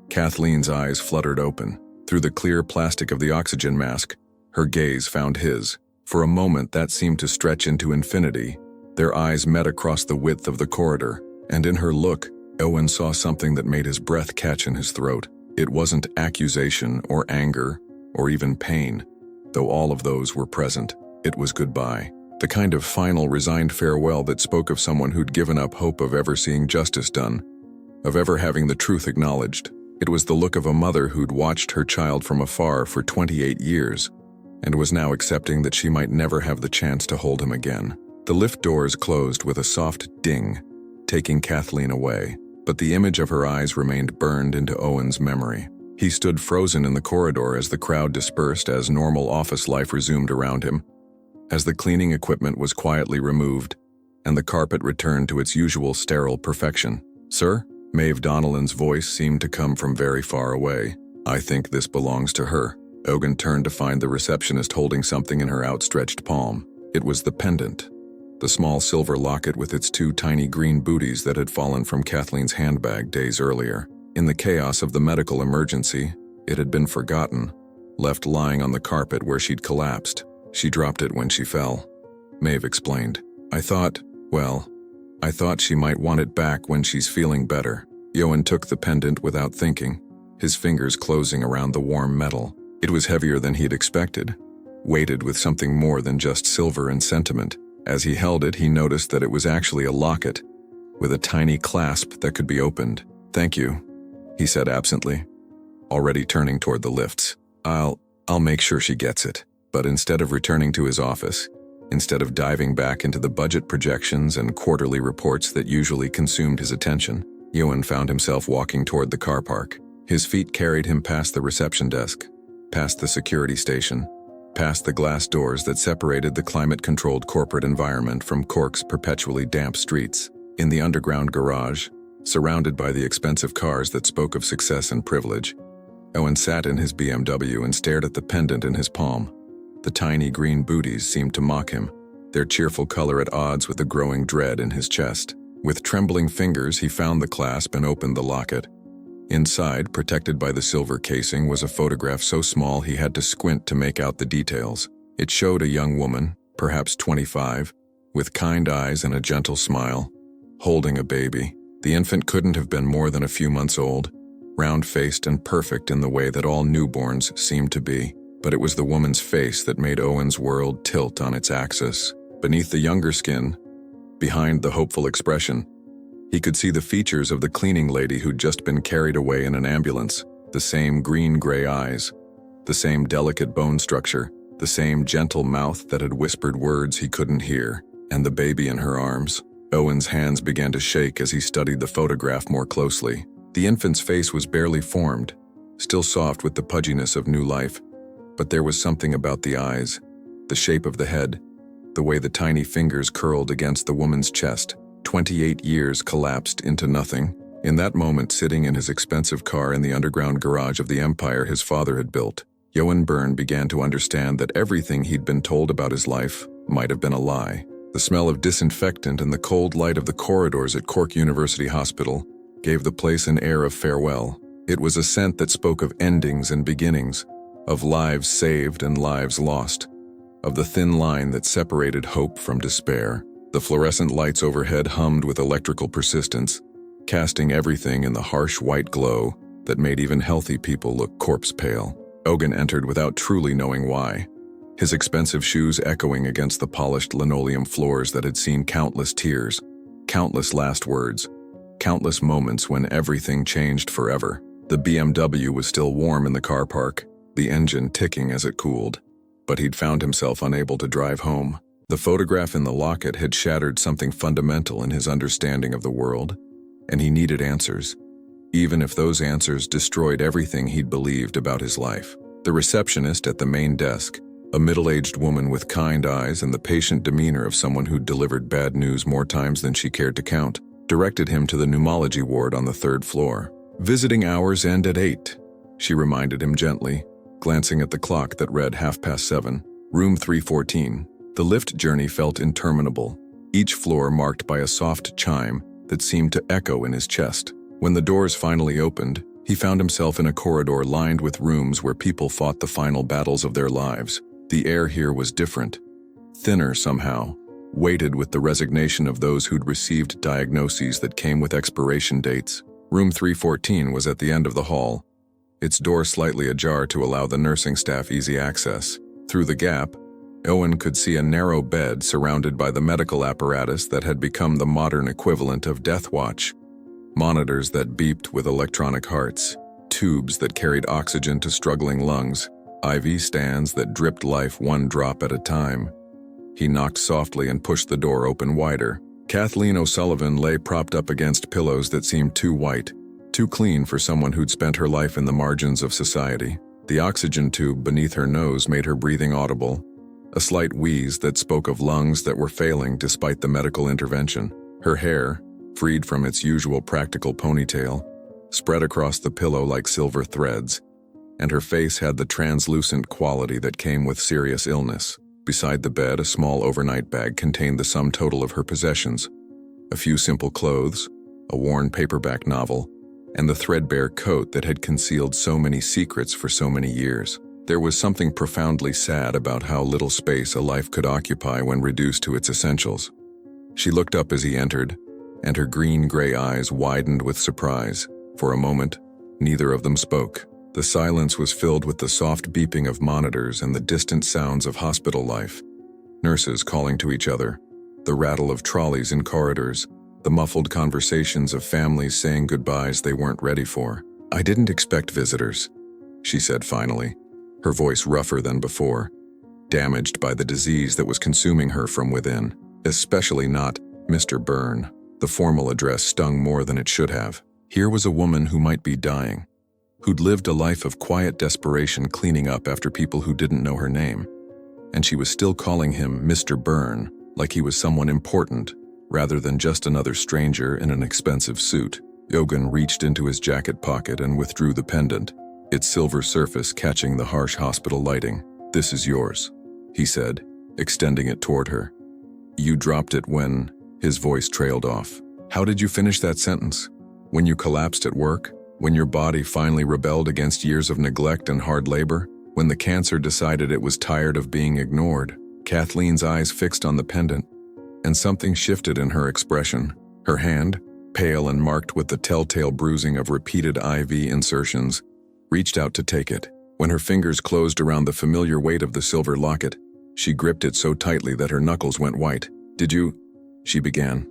Kathleen's eyes fluttered open. Through the clear plastic of the oxygen mask, her gaze found his. For a moment that seemed to stretch into infinity. Their eyes met across the width of the corridor, and in her look, Owen saw something that made his breath catch in his throat. It wasn't accusation or anger or even pain, though all of those were present. It was goodbye. The kind of final, resigned farewell that spoke of someone who'd given up hope of ever seeing justice done, of ever having the truth acknowledged. It was the look of a mother who'd watched her child from afar for 28 years, and was now accepting that she might never have the chance to hold him again. The lift doors closed with a soft ding, taking Kathleen away, but the image of her eyes remained burned into Owen's memory. He stood frozen in the corridor as the crowd dispersed, as normal office life resumed around him, as the cleaning equipment was quietly removed, and the carpet returned to its usual sterile perfection. "Sir?" Maeve Donnellan's voice seemed to come from very far away. "I think this belongs to her." Ogun turned to find the receptionist holding something in her outstretched palm. It was the pendant, the small silver locket with its 2 tiny green booties that had fallen from Kathleen's handbag days earlier. In the chaos of the medical emergency, it had been forgotten, left lying on the carpet where she'd collapsed. She dropped it when she fell, Maeve explained. I thought she might want it back when she's feeling better." Yoan took the pendant without thinking. his fingers closing around the warm metal. It was heavier than he'd expected, weighted with something more than just silver and sentiment. As he held it, he noticed that it was actually a locket, with a tiny clasp that could be opened. "Thank you," he said absently, already turning toward the lifts. I'll make sure she gets it." But instead of returning to his office, instead of diving back into the budget projections and quarterly reports that usually consumed his attention, Yoan found himself walking toward the car park. His feet carried him past the reception desk, past the security station, past the glass doors that separated the climate-controlled corporate environment from Cork's perpetually damp streets. In the underground garage, surrounded by the expensive cars that spoke of success and privilege, Owen sat in his BMW and stared at the pendant in his palm. The tiny green booties seemed to mock him, their cheerful color at odds with the growing dread in his chest. With trembling fingers, he found the clasp and opened the locket. Inside, protected by the silver casing, was a photograph so small he had to squint to make out the details. It showed a young woman, perhaps 25, with kind eyes and a gentle smile, holding a baby. The infant couldn't have been more than a few months old, round-faced and perfect in the way that all newborns seem to be. But it was the woman's face that made Owen's world tilt on its axis. Beneath the younger skin, behind the hopeful expression, he could see the features of the cleaning lady who'd just been carried away in an ambulance. The same green-gray eyes, the same delicate bone structure, the same gentle mouth that had whispered words he couldn't hear, and the baby in her arms. Owen's hands began to shake as he studied the photograph more closely. The infant's face was barely formed, still soft with the pudginess of new life. But there was something about the eyes, the shape of the head, the way the tiny fingers curled against the woman's chest. 28 years collapsed into nothing. In that moment, sitting in his expensive car in the underground garage of the empire his father had built, Yoan Byrne began to understand that everything he'd been told about his life might have been a lie. The smell of disinfectant and the cold light of the corridors at Cork University Hospital gave the place an air of farewell. It was a scent that spoke of endings and beginnings, of lives saved and lives lost, of the thin line that separated hope from despair. The fluorescent lights overhead hummed with electrical persistence, casting everything in the harsh white glow that made even healthy people look corpse pale. Owen entered without truly knowing why, his expensive shoes echoing against the polished linoleum floors that had seen countless tears, countless last words, countless moments when everything changed forever. The BMW was still warm in the car park, the engine ticking as it cooled, but he'd found himself unable to drive home. The photograph in the locket had shattered something fundamental in his understanding of the world, and he needed answers, even if those answers destroyed everything he'd believed about his life. The receptionist at the main desk, a middle-aged woman with kind eyes and the patient demeanor of someone who'd delivered bad news more times than she cared to count, directed him to the pneumology ward on the 3rd floor. "Visiting hours end at 8, she reminded him gently, glancing at the clock that read 7:30. Room 314. The lift journey felt interminable, each floor marked by a soft chime that seemed to echo in his chest. When the doors finally opened, he found himself in a corridor lined with rooms where people fought the final battles of their lives. The air here was different, thinner somehow, weighted with the resignation of those who'd received diagnoses that came with expiration dates. Room 314 was at the end of the hall, its door slightly ajar to allow the nursing staff easy access. Through the gap, Owen could see a narrow bed surrounded by the medical apparatus that had become the modern equivalent of Death Watch. Monitors that beeped with electronic hearts, tubes that carried oxygen to struggling lungs, IV stands that dripped life one drop at a time. He knocked softly and pushed the door open wider. Kathleen O'Sullivan lay propped up against pillows that seemed too white, too clean for someone who'd spent her life in the margins of society. The oxygen tube beneath her nose made her breathing audible, a slight wheeze that spoke of lungs that were failing despite the medical intervention. Her hair, freed from its usual practical ponytail, spread across the pillow like silver threads, and her face had the translucent quality that came with serious illness. Beside the bed, a small overnight bag contained the sum total of her possessions: a few simple clothes, a worn paperback novel, and the threadbare coat that had concealed so many secrets for so many years. There was something profoundly sad about how little space a life could occupy when reduced to its essentials. She looked up as he entered, and her green-gray eyes widened with surprise. For a moment, Neither of them spoke. The silence was filled with the soft beeping of monitors and the distant sounds of hospital life. Nurses calling to each other, the rattle of trolleys in corridors, the muffled conversations of families saying goodbyes they weren't ready for. "I didn't expect visitors," she said finally, her voice rougher than before, damaged by the disease that was consuming her from within. "Especially not Mr. Byrne." The formal address stung more than it should have. Here was a woman who might be dying, who'd lived a life of quiet desperation cleaning up after people who didn't know her name. And she was still calling him Mr. Byrne, like he was someone important, rather than just another stranger in an expensive suit. Yogan reached into his jacket pocket and withdrew the pendant, its silver surface catching the harsh hospital lighting. "This is yours," he said, extending it toward her. "You dropped it when—" His voice trailed off. "How did you finish that sentence? When you collapsed at work? When your body finally rebelled against years of neglect and hard labor? When the cancer decided it was tired of being ignored?" Kathleen's eyes fixed on the pendant, and something shifted in her expression. Her hand, pale and marked with the telltale bruising of repeated IV insertions, reached out to take it. When her fingers closed around the familiar weight of the silver locket, she gripped it so tightly that her knuckles went white. "Did you—" she began,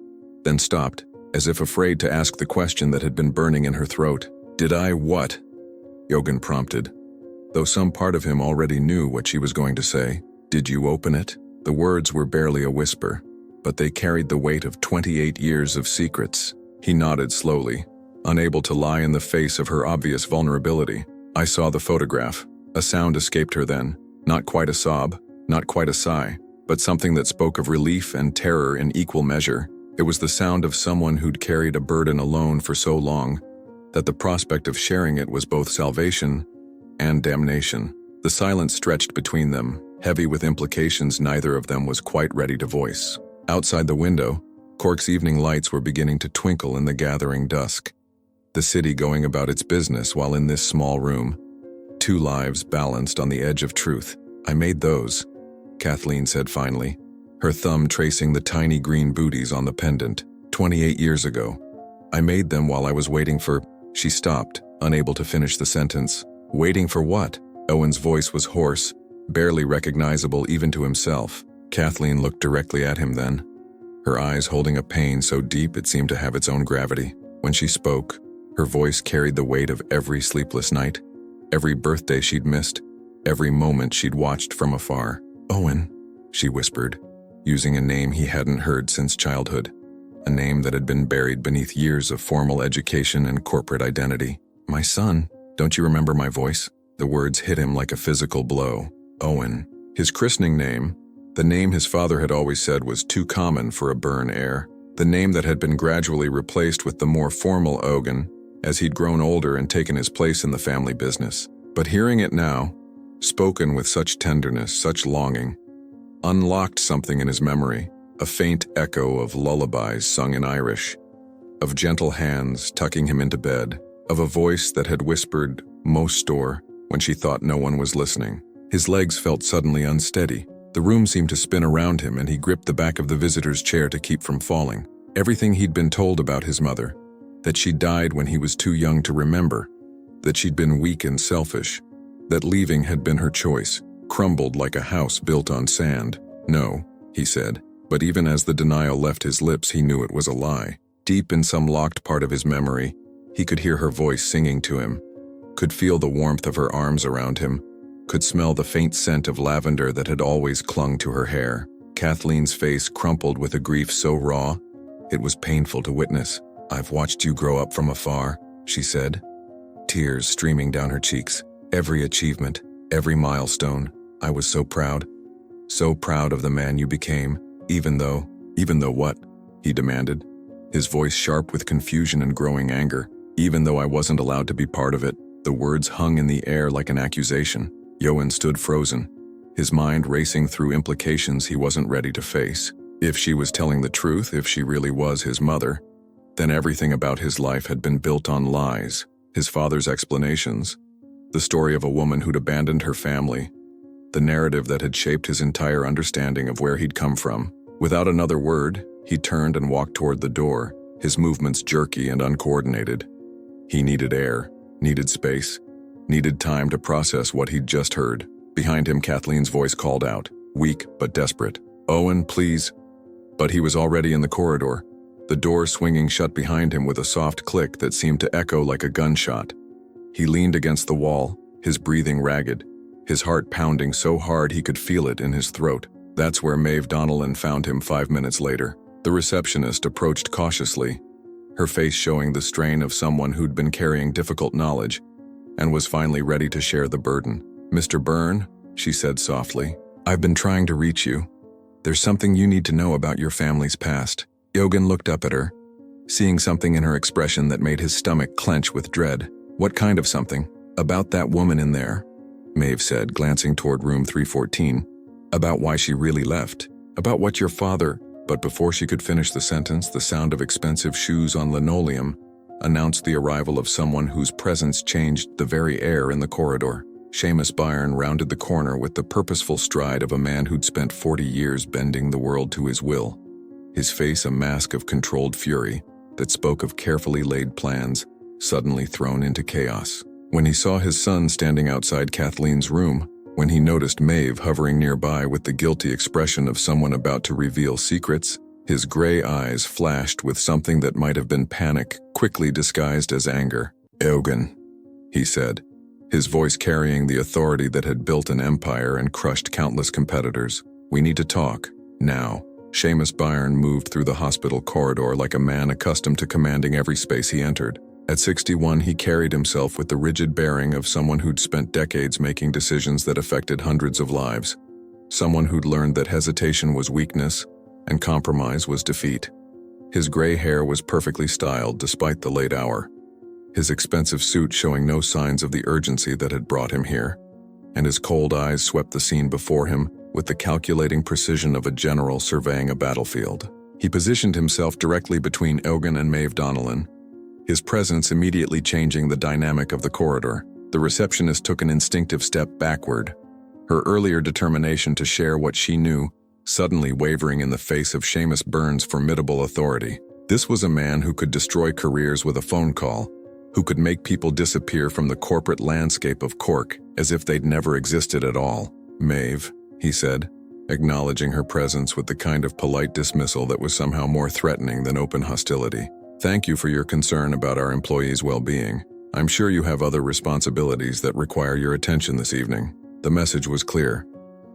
then stopped, as if afraid to ask the question that had been burning in her throat. "Did I what?" Yogan prompted, though some part of him already knew what she was going to say. "Did you open it?" The words were barely a whisper, but they carried the weight of 28 years of secrets. He nodded slowly, unable to lie in the face of her obvious vulnerability. "I saw the photograph." A sound escaped her then, not quite a sob, not quite a sigh, but something that spoke of relief and terror in equal measure. It was the sound of someone who'd carried a burden alone for so long that the prospect of sharing it was both salvation and damnation. The silence stretched between them, heavy with implications neither of them was quite ready to voice. Outside the window, Cork's evening lights were beginning to twinkle in the gathering dusk. The city going about its business while in this small room. Two lives balanced on the edge of truth. "I made those," Kathleen said finally, her thumb tracing the tiny green booties on the pendant. 28 years ago. "I made them while I was waiting for—" She stopped, unable to finish the sentence. Waiting for what? Owen's voice was hoarse, barely recognizable even to himself. Kathleen looked directly at him then, her eyes holding a pain so deep it seemed to have its own gravity. When she spoke, her voice carried the weight of every sleepless night, every birthday she'd missed, every moment she'd watched from afar. "Owen," she whispered, using a name he hadn't heard since childhood, a name that had been buried beneath years of formal education and corporate identity. "My son, don't you remember my voice?" The words hit him like a physical blow. Owen. His christening name, the name his father had always said was too common for a Byrne heir, the name that had been gradually replaced with the more formal Ogan as he'd grown older and taken his place in the family business. But hearing it now, spoken with such tenderness, such longing, unlocked something in his memory, a faint echo of lullabies sung in Irish, of gentle hands tucking him into bed, of a voice that had whispered, "Most store," when she thought no one was listening. His legs felt suddenly unsteady. The room seemed to spin around him and he gripped the back of the visitor's chair to keep from falling. Everything he'd been told about his mother, that she died when he was too young to remember, that she'd been weak and selfish, that leaving had been her choice, crumbled like a house built on sand. "No," he said, but even as the denial left his lips, he knew it was a lie. Deep in some locked part of his memory, he could hear her voice singing to him, could feel the warmth of her arms around him, could smell the faint scent of lavender that had always clung to her hair. Kathleen's face crumpled with a grief so raw, it was painful to witness. "I've watched you grow up from afar," she said, tears streaming down her cheeks. "Every achievement, every milestone. I was so proud of the man you became, even though what?" he demanded, his voice sharp with confusion and growing anger. "Even though I wasn't allowed to be part of it." The words hung in the air like an accusation. Yoan stood frozen, his mind racing through implications he wasn't ready to face. If she was telling the truth, if she really was his mother, then everything about his life had been built on lies, his father's explanations, the story of a woman who'd abandoned her family, the narrative that had shaped his entire understanding of where he'd come from. Without another word, he turned and walked toward the door, his movements jerky and uncoordinated. He needed air. needed space, needed time to process what he'd just heard. Behind him, Kathleen's voice called out, weak but desperate, "Owen, please." But he was already in the corridor, the door swinging shut behind him with a soft click that seemed to echo like a gunshot. He leaned against the wall, his breathing ragged, his heart pounding so hard he could feel it in his throat. That's where Maeve Donnellan found him 5 minutes later. The receptionist approached cautiously, her face showing the strain of someone who'd been carrying difficult knowledge and was finally ready to share the burden. "Mr. Byrne," she said softly, "I've been trying to reach you. There's something you need to know about your family's past." Yogan looked up at her, seeing something in her expression that made his stomach clench with dread. "What kind of something?" "About that woman in there," Maeve said, glancing toward room 314. "About why she really left. About what your father—" But before she could finish the sentence, the sound of expensive shoes on linoleum announced the arrival of someone whose presence changed the very air in the corridor. Seamus Byrne rounded the corner with the purposeful stride of a man who'd spent 40 years bending the world to his will, his face a mask of controlled fury that spoke of carefully laid plans suddenly thrown into chaos. When he saw his son standing outside Kathleen's room, when he noticed Maeve hovering nearby with the guilty expression of someone about to reveal secrets, his gray eyes flashed with something that might have been panic, quickly disguised as anger. "Eugen," he said, his voice carrying the authority that had built an empire and crushed countless competitors. "We need to talk, now." Seamus Byrne moved through the hospital corridor like a man accustomed to commanding every space he entered. At 61, he carried himself with the rigid bearing of someone who'd spent decades making decisions that affected hundreds of lives. Someone who'd learned that hesitation was weakness and compromise was defeat. His gray hair was perfectly styled despite the late hour, his expensive suit showing no signs of the urgency that had brought him here, and his cold eyes swept the scene before him with the calculating precision of a general surveying a battlefield. He positioned himself directly between Eugen and Maeve Donnellan, his presence immediately changing the dynamic of the corridor. The receptionist took an instinctive step backward, her earlier determination to share what she knew suddenly wavering in the face of Seamus Byrne's formidable authority. This was a man who could destroy careers with a phone call, who could make people disappear from the corporate landscape of Cork as if they'd never existed at all. "Maeve," he said, acknowledging her presence with the kind of polite dismissal that was somehow more threatening than open hostility. "Thank you for your concern about our employees' well-being. I'm sure you have other responsibilities that require your attention this evening." The message was clear.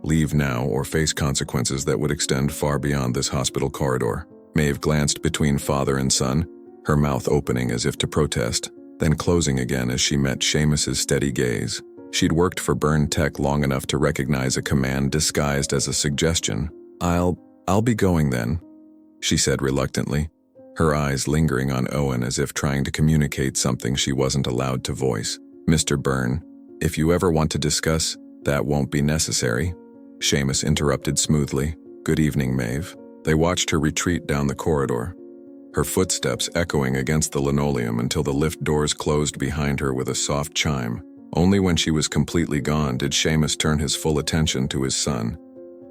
Leave now or face consequences that would extend far beyond this hospital corridor. Maeve glanced between father and son, her mouth opening as if to protest, then closing again as she met Seamus's steady gaze. She'd worked for Byrne Tech long enough to recognize a command disguised as a suggestion. I'll be going then," she said reluctantly, her eyes lingering on Owen as if trying to communicate something she wasn't allowed to voice. "Mr. Byrne, if you ever want to discuss, that won't be necessary," Seamus interrupted smoothly. "Good evening, Maeve." They watched her retreat down the corridor, her footsteps echoing against the linoleum until the lift doors closed behind her with a soft chime. Only when she was completely gone did Seamus turn his full attention to his son,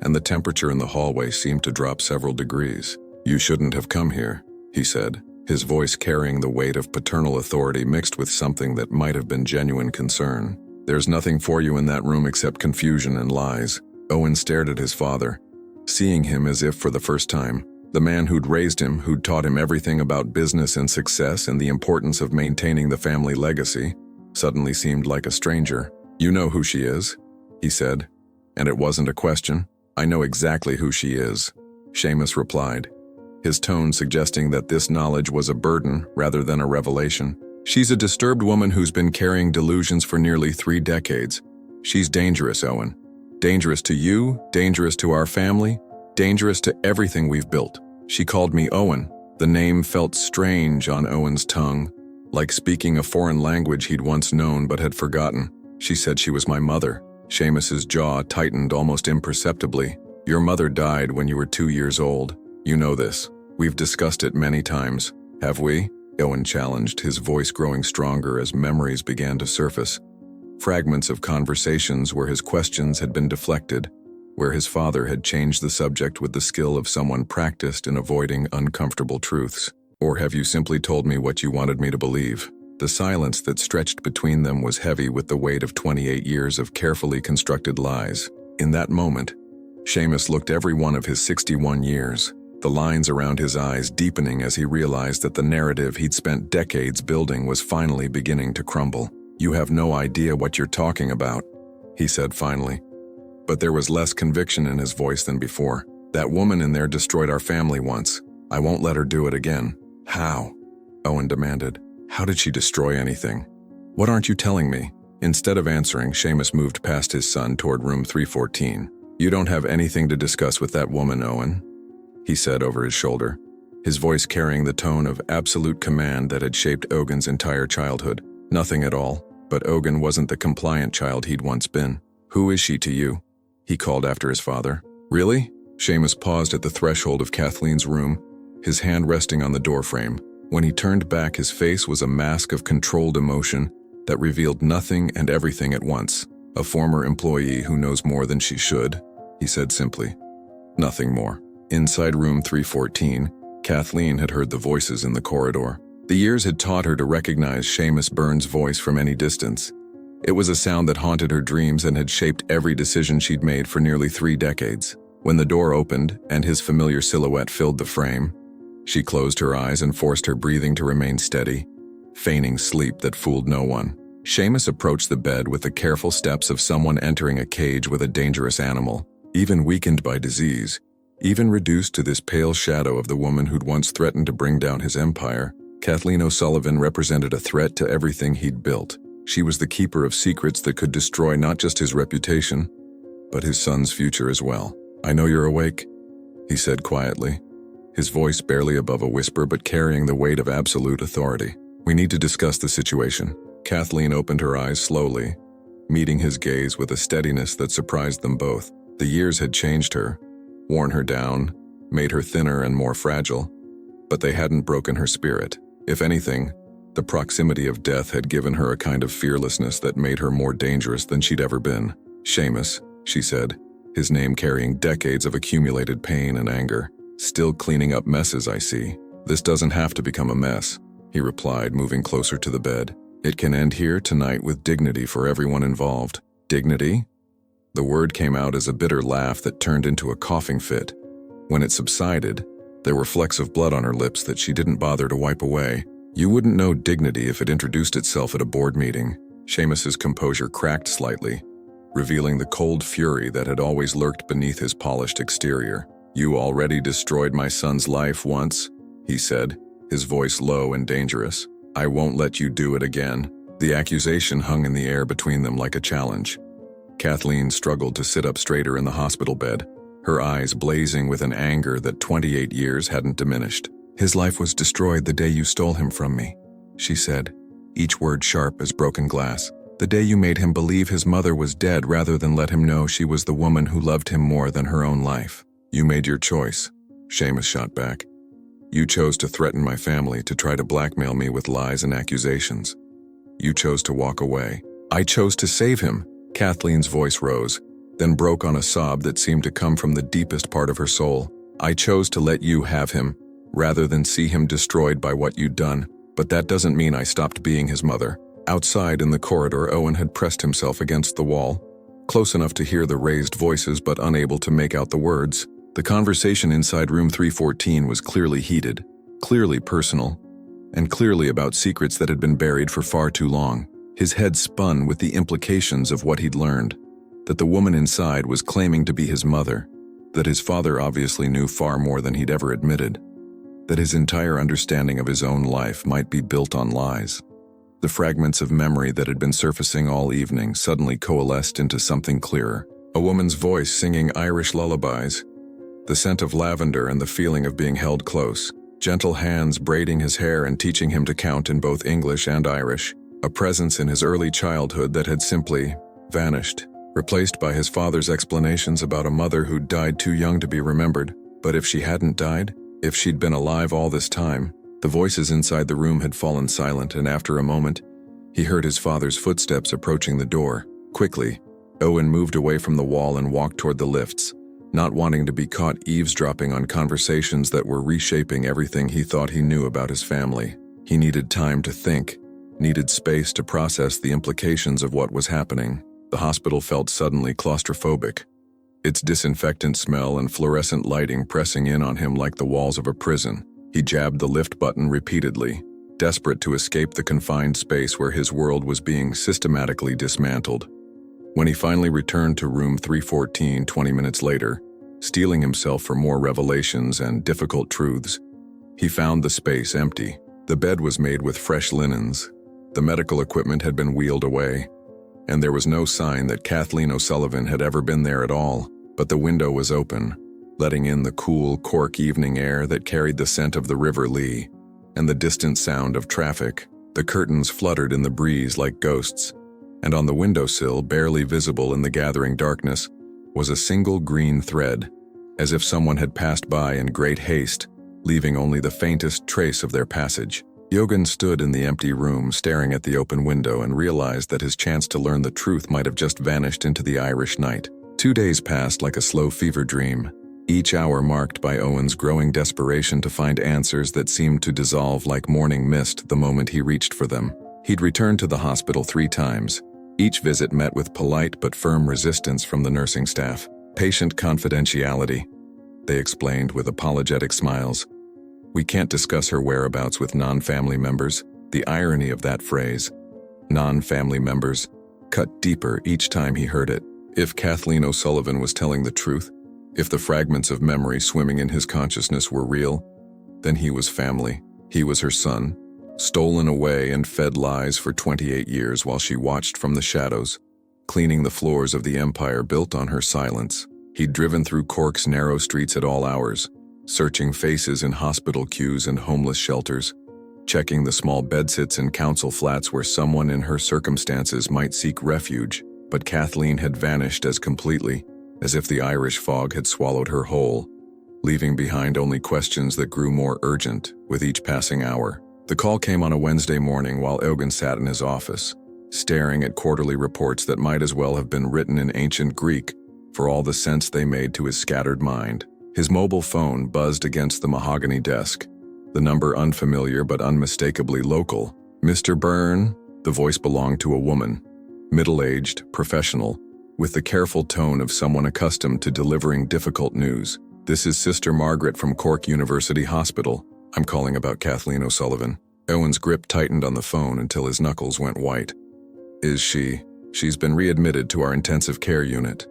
and the temperature in the hallway seemed to drop several degrees. "You shouldn't have come here," he said, his voice carrying the weight of paternal authority mixed with something that might have been genuine concern. "There's nothing for you in that room except confusion and lies." Owen stared at his father, seeing him as if for the first time. The man who'd raised him, who'd taught him everything about business and success and the importance of maintaining the family legacy, suddenly seemed like a stranger. "You know who she is," he said, and it wasn't a question. "I know exactly who she is," Seamus replied, his tone suggesting that this knowledge was a burden rather than a revelation. "She's a disturbed woman who's been carrying delusions for nearly 3 decades. She's dangerous, Owen. Dangerous to you, dangerous to our family, dangerous to everything we've built." She called me Owen. The name felt strange on Owen's tongue, like speaking a foreign language he'd once known but had forgotten. "She said she was my mother." Seamus's jaw tightened almost imperceptibly. "Your mother died when you were 2 years old. You know this. We've discussed it many times, have we?" Owen challenged, his voice growing stronger as memories began to surface. Fragments of conversations where his questions had been deflected, where his father had changed the subject with the skill of someone practiced in avoiding uncomfortable truths. "Or have you simply told me what you wanted me to believe?" The silence that stretched between them was heavy with the weight of 28 years of carefully constructed lies. In that moment, Seamus looked every one of his 61 years, the lines around his eyes deepening as he realized that the narrative he'd spent decades building was finally beginning to crumble. "You have no idea what you're talking about," he said finally. But there was less conviction in his voice than before. "That woman in there destroyed our family once. I won't let her do it again." "How?" Owen demanded. "How did she destroy anything? What aren't you telling me?" Instead of answering, Seamus moved past his son toward room 314. "You don't have anything to discuss with that woman, Owen," he said over his shoulder, his voice carrying the tone of absolute command that had shaped Ogun's entire childhood. "Nothing at all." But Ogun wasn't the compliant child he'd once been. "Who is she to you?" he called after his father. "Really?" Seamus paused at the threshold of Kathleen's room, his hand resting on the doorframe. When he turned back, his face was a mask of controlled emotion that revealed nothing and everything at once. "A former employee who knows more than she should," he said simply. Nothing more. Inside room 314, Kathleen had heard the voices in the corridor. The years had taught her to recognize Seamus Burns' voice from any distance. It was a sound that haunted her dreams and had shaped every decision she'd made for nearly 3 decades. When the door opened and his familiar silhouette filled the frame, she closed her eyes and forced her breathing to remain steady, feigning sleep that fooled no one. Seamus approached the bed with the careful steps of someone entering a cage with a dangerous animal. Even weakened by disease, even reduced to this pale shadow of the woman who'd once threatened to bring down his empire, Kathleen O'Sullivan represented a threat to everything he'd built. She was the keeper of secrets that could destroy not just his reputation, but his son's future as well. "I know you're awake," he said quietly, his voice barely above a whisper but carrying the weight of absolute authority. "We need to discuss the situation." Kathleen opened her eyes slowly, meeting his gaze with a steadiness that surprised them both. The years had changed her, worn her down, made her thinner and more fragile, but they hadn't broken her spirit. If anything, the proximity of death had given her a kind of fearlessness that made her more dangerous than she'd ever been. "Seamus," she said, his name carrying decades of accumulated pain and anger. "Still cleaning up messes, I see." "This doesn't have to become a mess," he replied, moving closer to the bed. "It can end here tonight with dignity for everyone involved." "Dignity?" The word came out as a bitter laugh that turned into a coughing fit. When it subsided, there were flecks of blood on her lips that she didn't bother to wipe away. "You wouldn't know dignity if it introduced itself at a board meeting." Seamus's composure cracked slightly, revealing the cold fury that had always lurked beneath his polished exterior. "You already destroyed my son's life once," he said, his voice low and dangerous. "I won't let you do it again." The accusation hung in the air between them like a challenge. Kathleen struggled to sit up straighter in the hospital bed, her eyes blazing with an anger that 28 years hadn't diminished. "His life was destroyed the day you stole him from me," she said, each word sharp as broken glass. "The day you made him believe his mother was dead rather than let him know she was the woman who loved him more than her own life." "You made your choice," Seamus shot back. "You chose to threaten my family, to try to blackmail me with lies and accusations. You chose to walk away. I chose to save him." Kathleen's voice rose, then broke on a sob that seemed to come from the deepest part of her soul. "I chose to let you have him, rather than see him destroyed by what you'd done. But that doesn't mean I stopped being his mother." Outside in the corridor, Owen had pressed himself against the wall, close enough to hear the raised voices but unable to make out the words. The conversation inside room 314 was clearly heated, clearly personal, and clearly about secrets that had been buried for far too long. His head spun with the implications of what he'd learned, that the woman inside was claiming to be his mother, that his father obviously knew far more than he'd ever admitted, that his entire understanding of his own life might be built on lies. The fragments of memory that had been surfacing all evening suddenly coalesced into something clearer. A woman's voice singing Irish lullabies, the scent of lavender and the feeling of being held close, gentle hands braiding his hair and teaching him to count in both English and Irish, a presence in his early childhood that had simply vanished, replaced by his father's explanations about a mother who'd died too young to be remembered. But if she hadn't died, if she'd been alive all this time. The voices inside the room had fallen silent, and after a moment, he heard his father's footsteps approaching the door. Quickly, Owen moved away from the wall and walked toward the lifts, not wanting to be caught eavesdropping on conversations that were reshaping everything he thought he knew about his family. He needed time to think, needed space to process the implications of what was happening. The hospital felt suddenly claustrophobic, its disinfectant smell and fluorescent lighting pressing in on him like the walls of a prison. He jabbed the lift button repeatedly, desperate to escape the confined space where his world was being systematically dismantled. When he finally returned to room 314 20 minutes later, steeling himself for more revelations and difficult truths, he found the space empty. The bed was made with fresh linens, the medical equipment had been wheeled away, and there was no sign that Kathleen O'Sullivan had ever been there at all. But the window was open, letting in the cool Cork evening air that carried the scent of the River Lee and the distant sound of traffic. The curtains fluttered in the breeze like ghosts, and on the windowsill, barely visible in the gathering darkness, was a single green thread, as if someone had passed by in great haste, leaving only the faintest trace of their passage. Yogan stood in the empty room, staring at the open window, and realized that his chance to learn the truth might have just vanished into the Irish night. 2 days passed like a slow fever dream, each hour marked by Owen's growing desperation to find answers that seemed to dissolve like morning mist the moment he reached for them. He'd returned to the hospital 3 times, each visit met with polite but firm resistance from the nursing staff. Patient confidentiality, they explained with apologetic smiles. We can't discuss her whereabouts with non-family members. The irony of that phrase, non-family members, cut deeper each time he heard it. If Kathleen O'Sullivan was telling the truth, if the fragments of memory swimming in his consciousness were real, then he was family. He was her son, stolen away and fed lies for 28 years while she watched from the shadows, cleaning the floors of the empire built on her silence. He'd driven through Cork's narrow streets at all hours, searching faces in hospital queues and homeless shelters, checking the small bedsits in council flats where someone in her circumstances might seek refuge. But Kathleen had vanished as completely, as if the Irish fog had swallowed her whole, leaving behind only questions that grew more urgent with each passing hour. The call came on a Wednesday morning while Ogun sat in his office, staring at quarterly reports that might as well have been written in ancient Greek for all the sense they made to his scattered mind. His mobile phone buzzed against the mahogany desk, the number unfamiliar but unmistakably local. Mr. Byrne, the voice belonged to a woman, middle-aged, professional, with the careful tone of someone accustomed to delivering difficult news. This is Sister Margaret from Cork University Hospital. I'm calling about Kathleen O'Sullivan. Owen's grip tightened on the phone until his knuckles went white. Is she? She's been readmitted to our intensive care unit.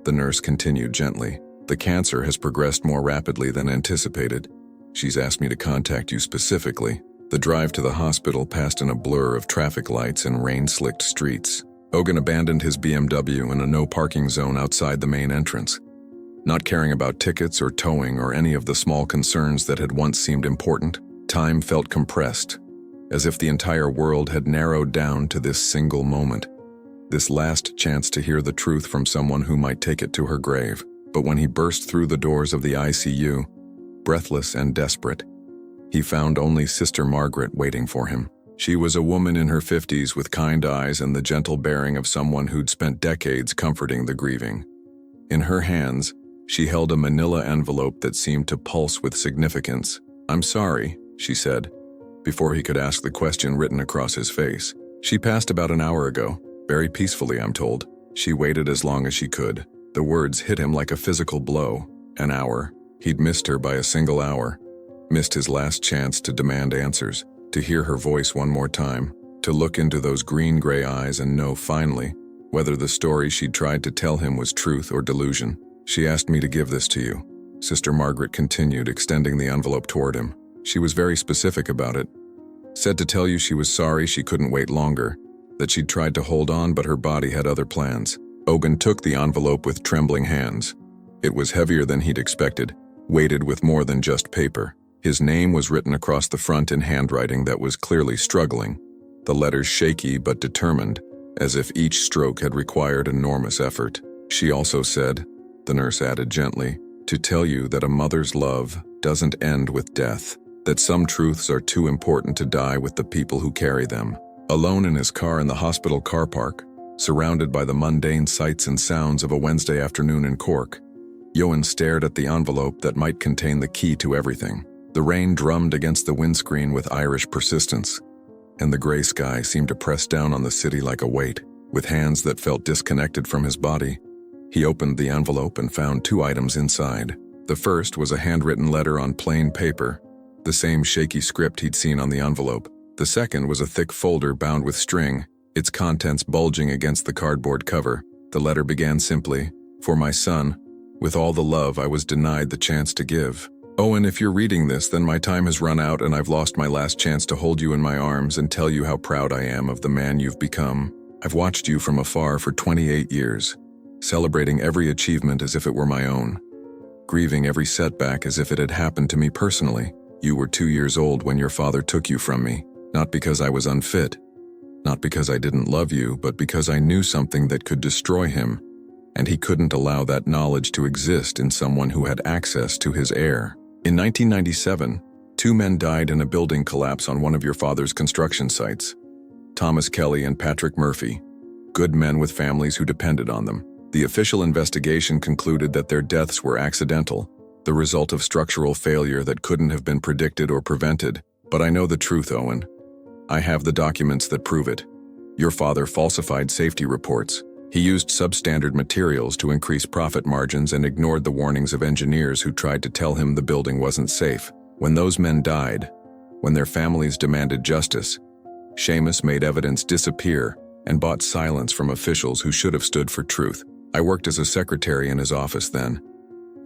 The nurse continued gently. The cancer has progressed more rapidly than anticipated. She's asked me to contact you specifically. The drive to the hospital passed in a blur of traffic lights and rain-slicked streets. Ogun abandoned his BMW in a no-parking zone outside the main entrance, not caring about tickets or towing or any of the small concerns that had once seemed important. Time felt compressed, as if the entire world had narrowed down to this single moment, this last chance to hear the truth from someone who might take it to her grave. But when he burst through the doors of the ICU, breathless and desperate, he found only Sister Margaret waiting for him. She was a woman in her 50s with kind eyes and the gentle bearing of someone who'd spent decades comforting the grieving. In her hands, she held a manila envelope that seemed to pulse with significance. "I'm sorry," she said, before he could ask the question written across his face. She passed about an hour ago, very peacefully, I'm told. She waited as long as she could. The words hit him like a physical blow. An hour. He'd missed her by a single hour. Missed his last chance to demand answers, to hear her voice one more time, to look into those green-gray eyes and know finally whether the story she'd tried to tell him was truth or delusion. "She asked me to give this to you," Sister Margaret continued, extending the envelope toward him. "She was very specific about it. Said to tell you she was sorry she couldn't wait longer, that she'd tried to hold on but her body had other plans." Ogun took the envelope with trembling hands. It was heavier than he'd expected, weighted with more than just paper. His name was written across the front in handwriting that was clearly struggling, the letters shaky but determined, as if each stroke had required enormous effort. "She also said," the nurse added gently, "to tell you that a mother's love doesn't end with death, that some truths are too important to die with the people who carry them." Alone in his car in the hospital car park, surrounded by the mundane sights and sounds of a Wednesday afternoon in Cork, Yoan stared at the envelope that might contain the key to everything. The rain drummed against the windscreen with Irish persistence, and the gray sky seemed to press down on the city like a weight. With hands that felt disconnected from his body, he opened the envelope and found two items inside. The first was a handwritten letter on plain paper, the same shaky script he'd seen on the envelope. The second was a thick folder bound with string, its contents bulging against the cardboard cover. The letter began simply, "For my son, with all the love I was denied the chance to give. Owen, if you're reading this, then my time has run out and I've lost my last chance to hold you in my arms and tell you how proud I am of the man you've become. I've watched you from afar for 28 years, celebrating every achievement as if it were my own, grieving every setback as if it had happened to me personally. You were 2 years old when your father took you from me, not because I was unfit, not because I didn't love you, but because I knew something that could destroy him, and he couldn't allow that knowledge to exist in someone who had access to his heir. In 1997, 2 men died in a building collapse on one of your father's construction sites. Thomas Kelly and Patrick Murphy, good men with families who depended on them. The official investigation concluded that their deaths were accidental, the result of structural failure that couldn't have been predicted or prevented. But I know the truth, Owen. I have the documents that prove it. Your father falsified safety reports. He used substandard materials to increase profit margins and ignored the warnings of engineers who tried to tell him the building wasn't safe. When those men died, when their families demanded justice, Seamus made evidence disappear and bought silence from officials who should have stood for truth. I worked as a secretary in his office then.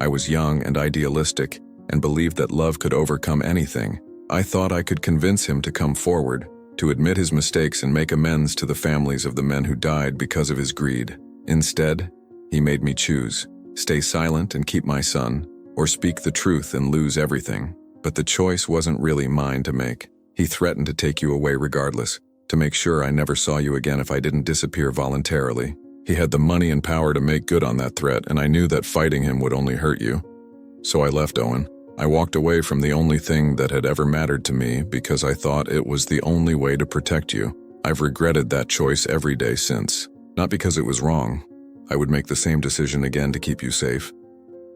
I was young and idealistic and believed that love could overcome anything. I thought I could convince him to come forward, to admit his mistakes and make amends to the families of the men who died because of his greed. Instead, he made me choose: stay silent and keep my son, or speak the truth and lose everything. But the choice wasn't really mine to make. He threatened to take you away regardless, to make sure I never saw you again if I didn't disappear voluntarily. He had the money and power to make good on that threat, and I knew that fighting him would only hurt you. So I left, Owen. I walked away from the only thing that had ever mattered to me because I thought it was the only way to protect you. I've regretted that choice every day since. Not because it was wrong. I would make the same decision again to keep you safe.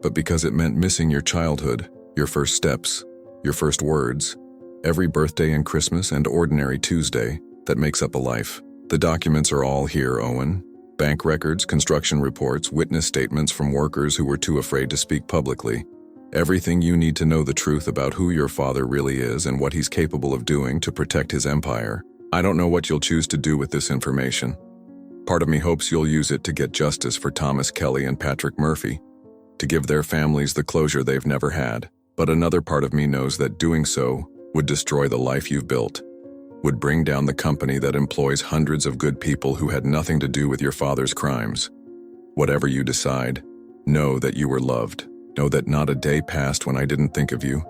But because it meant missing your childhood, your first steps, your first words, every birthday and Christmas and ordinary Tuesday that makes up a life. The documents are all here, Owen. Bank records, construction reports, witness statements from workers who were too afraid to speak publicly. Everything you need to know the truth about who your father really is and what he's capable of doing to protect his empire. I don't know what you'll choose to do with this information. Part of me hopes you'll use it to get justice for Thomas Kelly and Patrick Murphy, to give their families the closure they've never had. But another part of me knows that doing so would destroy the life you've built, would bring down the company that employs hundreds of good people who had nothing to do with your father's crimes. Whatever you decide, know that you were loved. Know that not a day passed when I didn't think of you,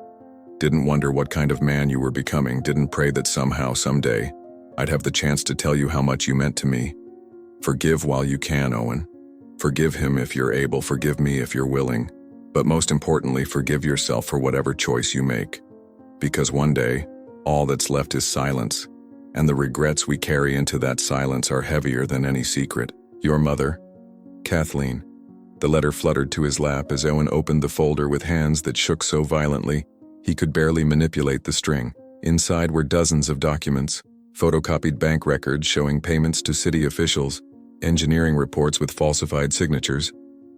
didn't wonder what kind of man you were becoming, didn't pray that somehow, someday, I'd have the chance to tell you how much you meant to me. Forgive while you can, Owen. Forgive him if you're able, forgive me if you're willing. But most importantly, forgive yourself for whatever choice you make. Because one day, all that's left is silence, and the regrets we carry into that silence are heavier than any secret. Your mother, Kathleen. The letter fluttered to his lap as Owen opened the folder with hands that shook so violently he could barely manipulate the string. Inside were dozens of documents, photocopied bank records showing payments to city officials, engineering reports with falsified signatures,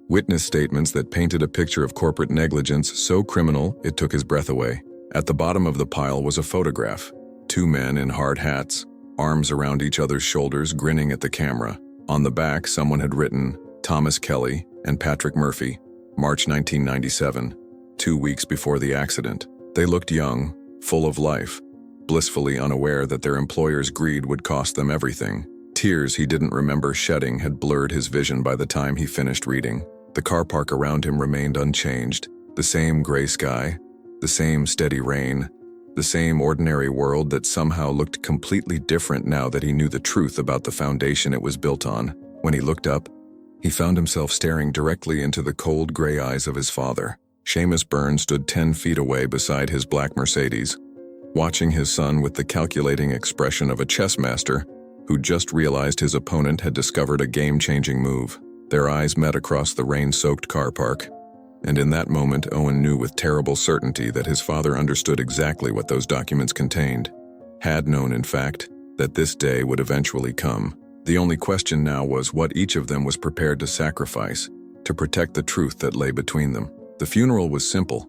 witness statements that painted a picture of corporate negligence so criminal it took his breath away. At the bottom of the pile was a photograph. 2 men in hard hats, arms around each other's shoulders, grinning at the camera. On the back, someone had written, Thomas Kelly and Patrick Murphy, March 1997, 2 weeks before the accident. They looked young, full of life, blissfully unaware that their employer's greed would cost them everything. Tears he didn't remember shedding had blurred his vision by the time he finished reading. The car park around him remained unchanged, the same gray sky, the same steady rain, the same ordinary world that somehow looked completely different now that he knew the truth about the foundation it was built on. When he looked up, he found himself staring directly into the cold gray eyes of his father. Seamus Byrne stood 10 feet away beside his black Mercedes, watching his son with the calculating expression of a chess master who just realized his opponent had discovered a game-changing move. Their eyes met across the rain-soaked car park, and in that moment Owen knew with terrible certainty that his father understood exactly what those documents contained. Had known, in fact, that this day would eventually come. The only question now was what each of them was prepared to sacrifice to protect the truth that lay between them. The funeral was simple,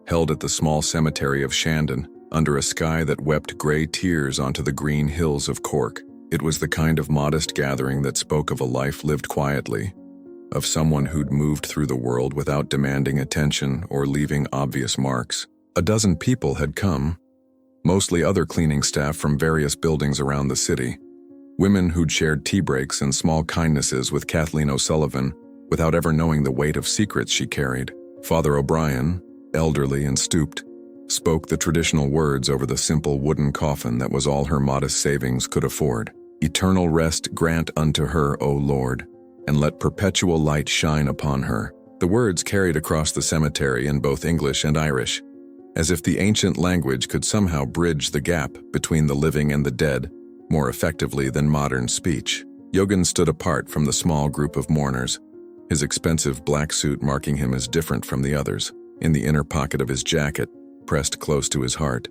held at the small cemetery of Shandon, under a sky that wept gray tears onto the green hills of Cork. It was the kind of modest gathering that spoke of a life lived quietly, of someone who'd moved through the world without demanding attention or leaving obvious marks. A dozen people had come, mostly other cleaning staff from various buildings around the city. Women who'd shared tea breaks and small kindnesses with Kathleen O'Sullivan without ever knowing the weight of secrets she carried. Father O'Brien, elderly and stooped, spoke the traditional words over the simple wooden coffin that was all her modest savings could afford. "Eternal rest grant unto her, O Lord, and let perpetual light shine upon her." The words carried across the cemetery in both English and Irish, as if the ancient language could somehow bridge the gap between the living and the dead more effectively than modern speech. Yogan stood apart from the small group of mourners, his expensive black suit marking him as different from the others. In the inner pocket of his jacket, pressed close to his heart,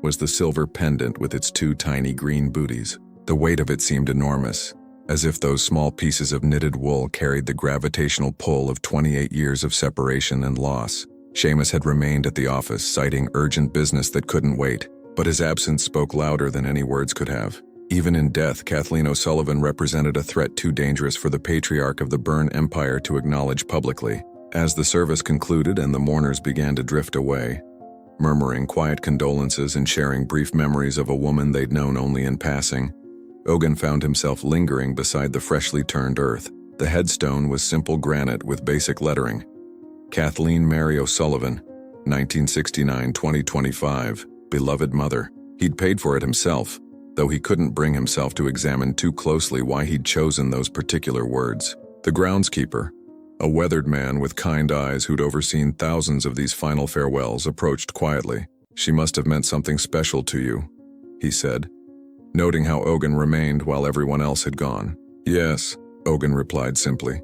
was the silver pendant with its two tiny green booties. The weight of it seemed enormous, as if those small pieces of knitted wool carried the gravitational pull of 28 years of separation and loss. Seamus had remained at the office, citing urgent business that couldn't wait, but his absence spoke louder than any words could have. Even in death, Kathleen O'Sullivan represented a threat too dangerous for the patriarch of the Byrne Empire to acknowledge publicly. As the service concluded and the mourners began to drift away, murmuring quiet condolences and sharing brief memories of a woman they'd known only in passing, Ogan found himself lingering beside the freshly turned earth. The headstone was simple granite with basic lettering. Kathleen Mary O'Sullivan, 1969-2025, beloved mother. He'd paid for it himself, though he couldn't bring himself to examine too closely why he'd chosen those particular words. The groundskeeper, a weathered man with kind eyes who'd overseen thousands of these final farewells, approached quietly. "She must have meant something special to you," he said, noting how Ogan remained while everyone else had gone. "Yes," Ogan replied simply,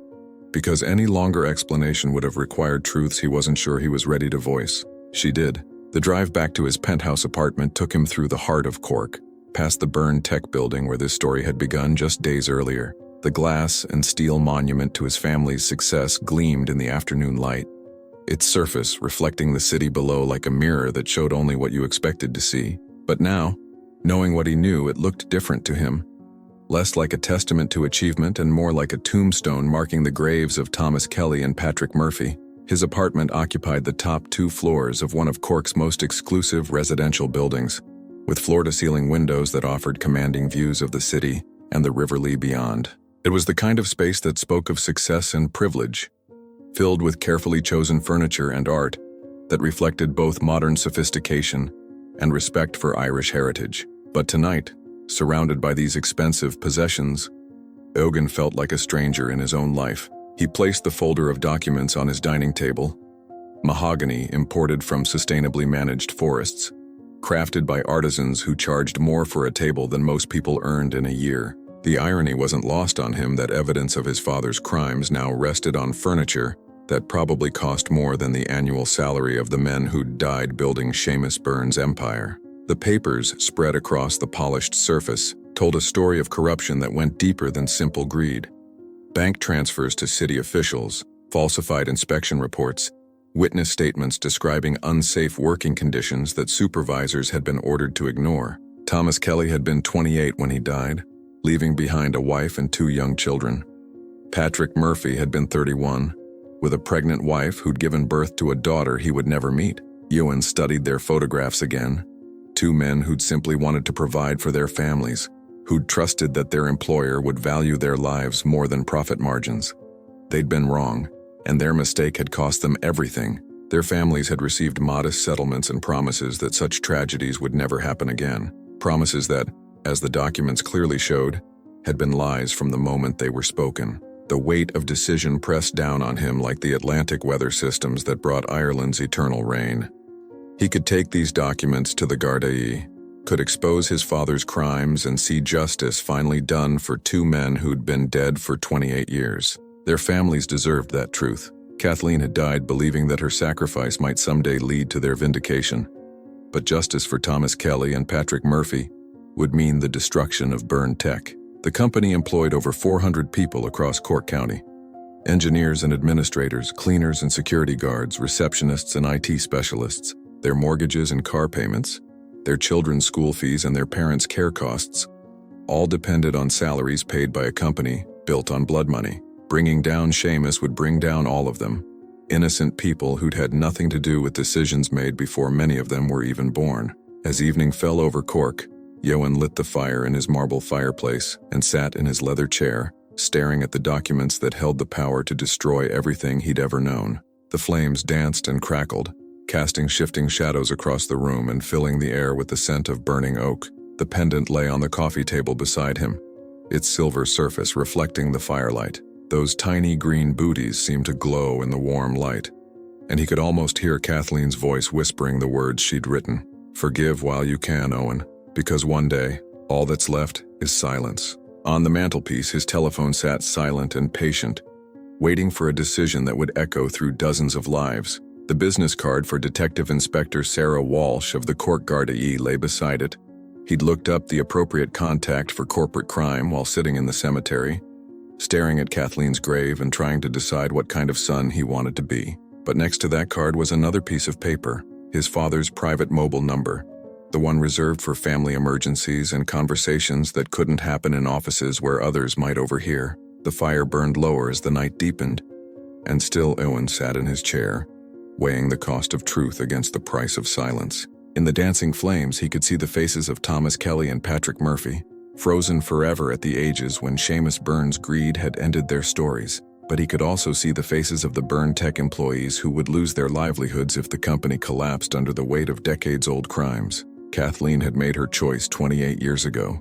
because any longer explanation would have required truths he wasn't sure he was ready to voice. She did. The drive back to his penthouse apartment took him through the heart of Cork, past the Byrne Tech building where this story had begun just days earlier. The glass and steel monument to his family's success gleamed in the afternoon light, its surface reflecting the city below like a mirror that showed only what you expected to see. But now, knowing what he knew, it looked different to him. Less like a testament to achievement and more like a tombstone marking the graves of Thomas Kelly and Patrick Murphy. His apartment occupied the top 2 floors of one of Cork's most exclusive residential buildings, with floor-to-ceiling windows that offered commanding views of the city and the River Lee beyond. It was the kind of space that spoke of success and privilege, filled with carefully chosen furniture and art that reflected both modern sophistication and respect for Irish heritage. But tonight, surrounded by these expensive possessions, Ogan felt like a stranger in his own life. He placed the folder of documents on his dining table, mahogany imported from sustainably managed forests, crafted by artisans who charged more for a table than most people earned in a year. The irony wasn't lost on him that evidence of his father's crimes now rested on furniture that probably cost more than the annual salary of the men who'd died building Seamus Byrne's empire. The papers, spread across the polished surface, told a story of corruption that went deeper than simple greed. Bank transfers to city officials, falsified inspection reports, witness statements describing unsafe working conditions that supervisors had been ordered to ignore. Thomas Kelly had been 28 when he died, leaving behind a wife and 2 young children. Patrick Murphy had been 31, with a pregnant wife who'd given birth to a daughter he would never meet. Ewan studied their photographs again. 2 men who'd simply wanted to provide for their families, who'd trusted that their employer would value their lives more than profit margins. They'd been wrong, and their mistake had cost them everything. Their families had received modest settlements and promises that such tragedies would never happen again. Promises that, as the documents clearly showed, had been lies from the moment they were spoken. The weight of decision pressed down on him like the Atlantic weather systems that brought Ireland's eternal rain. He could take these documents to the Gardaí, could expose his father's crimes and see justice finally done for 2 men who'd been dead for 28 years. Their families deserved that truth. Kathleen had died believing that her sacrifice might someday lead to their vindication. But justice for Thomas Kelly and Patrick Murphy would mean the destruction of Burn Tech. The company employed over 400 people across Cork County. Engineers and administrators, cleaners and security guards, receptionists and IT specialists. Their mortgages and car payments, their children's school fees and their parents' care costs, all depended on salaries paid by a company built on blood money. Bringing down Seamus would bring down all of them. Innocent people who'd had nothing to do with decisions made before many of them were even born. As evening fell over Cork, Johan lit the fire in his marble fireplace and sat in his leather chair, staring at the documents that held the power to destroy everything he'd ever known. The flames danced and crackled, casting shifting shadows across the room and filling the air with the scent of burning oak. The pendant lay on the coffee table beside him, its silver surface reflecting the firelight. Those tiny green booties seemed to glow in the warm light, and he could almost hear Kathleen's voice whispering the words she'd written. "Forgive while you can, Owen, because one day, all that's left is silence." On the mantelpiece, his telephone sat silent and patient, waiting for a decision that would echo through dozens of lives. The business card for Detective Inspector Sarah Walsh of the Cork Gardaí lay beside it. He'd looked up the appropriate contact for corporate crime while sitting in the cemetery, staring at Kathleen's grave and trying to decide what kind of son he wanted to be. But next to that card was another piece of paper, his father's private mobile number, the one reserved for family emergencies and conversations that couldn't happen in offices where others might overhear. The fire burned lower as the night deepened, and still Owen sat in his chair, weighing the cost of truth against the price of silence. In the dancing flames, he could see the faces of Thomas Kelly and Patrick Murphy, frozen forever at the ages when Seamus Byrne's greed had ended their stories. But he could also see the faces of the Burn Tech employees who would lose their livelihoods if the company collapsed under the weight of decades-old crimes. Kathleen had made her choice 28 years ago,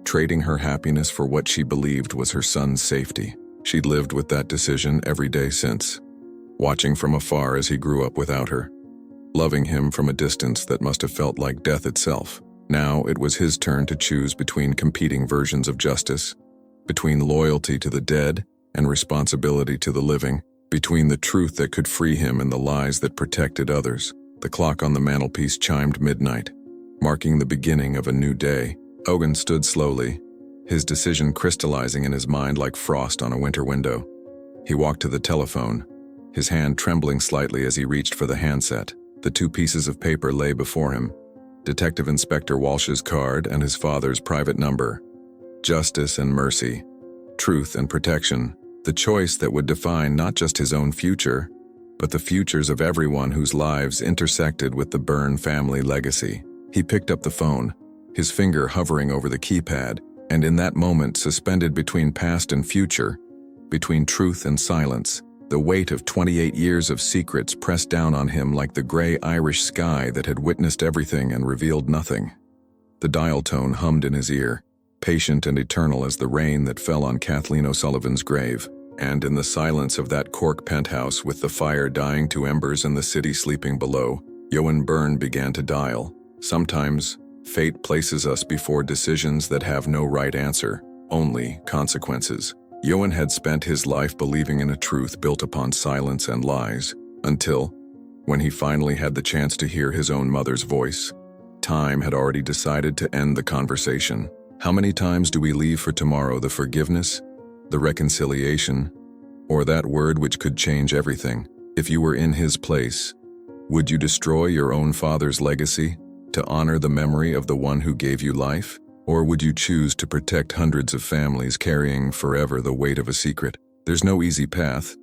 trading her happiness for what she believed was her son's safety. She'd lived with that decision every day since, watching from afar as he grew up without her, loving him from a distance that must have felt like death itself. Now it was his turn to choose between competing versions of justice, between loyalty to the dead and responsibility to the living, between the truth that could free him and the lies that protected others. The clock on the mantelpiece chimed midnight, marking the beginning of a new day. Owen stood slowly, his decision crystallizing in his mind like frost on a winter window. He walked to the telephone, his hand trembling slightly as he reached for the handset. The two pieces of paper lay before him, Detective Inspector Walsh's card and his father's private number. Justice and mercy, truth and protection, the choice that would define not just his own future, but the futures of everyone whose lives intersected with the Byrne family legacy. He picked up the phone, his finger hovering over the keypad, and in that moment, suspended between past and future, between truth and silence, the weight of 28 years of secrets pressed down on him like the gray Irish sky that had witnessed everything and revealed nothing. The dial tone hummed in his ear, patient and eternal as the rain that fell on Kathleen O'Sullivan's grave. And in the silence of that Cork penthouse, with the fire dying to embers and the city sleeping below, Johan Byrne began to dial. Sometimes, fate places us before decisions that have no right answer, only consequences. Johan had spent his life believing in a truth built upon silence and lies, until, when he finally had the chance to hear his own mother's voice, time had already decided to end the conversation. How many times do we leave for tomorrow the forgiveness, the reconciliation, or that word which could change everything? If you were in his place, would you destroy your own father's legacy to honor the memory of the one who gave you life? Or would you choose to protect hundreds of families carrying forever the weight of a secret? There's no easy path,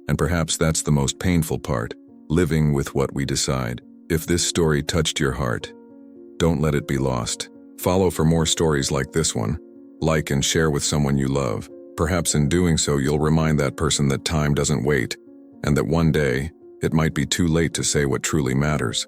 and perhaps that's the most painful part, living with what we decide. If this story touched your heart, don't let it be lost. Follow for more stories like this one. Like and share with someone you love. Perhaps in doing so, you'll remind that person that time doesn't wait, and that one day, it might be too late to say what truly matters.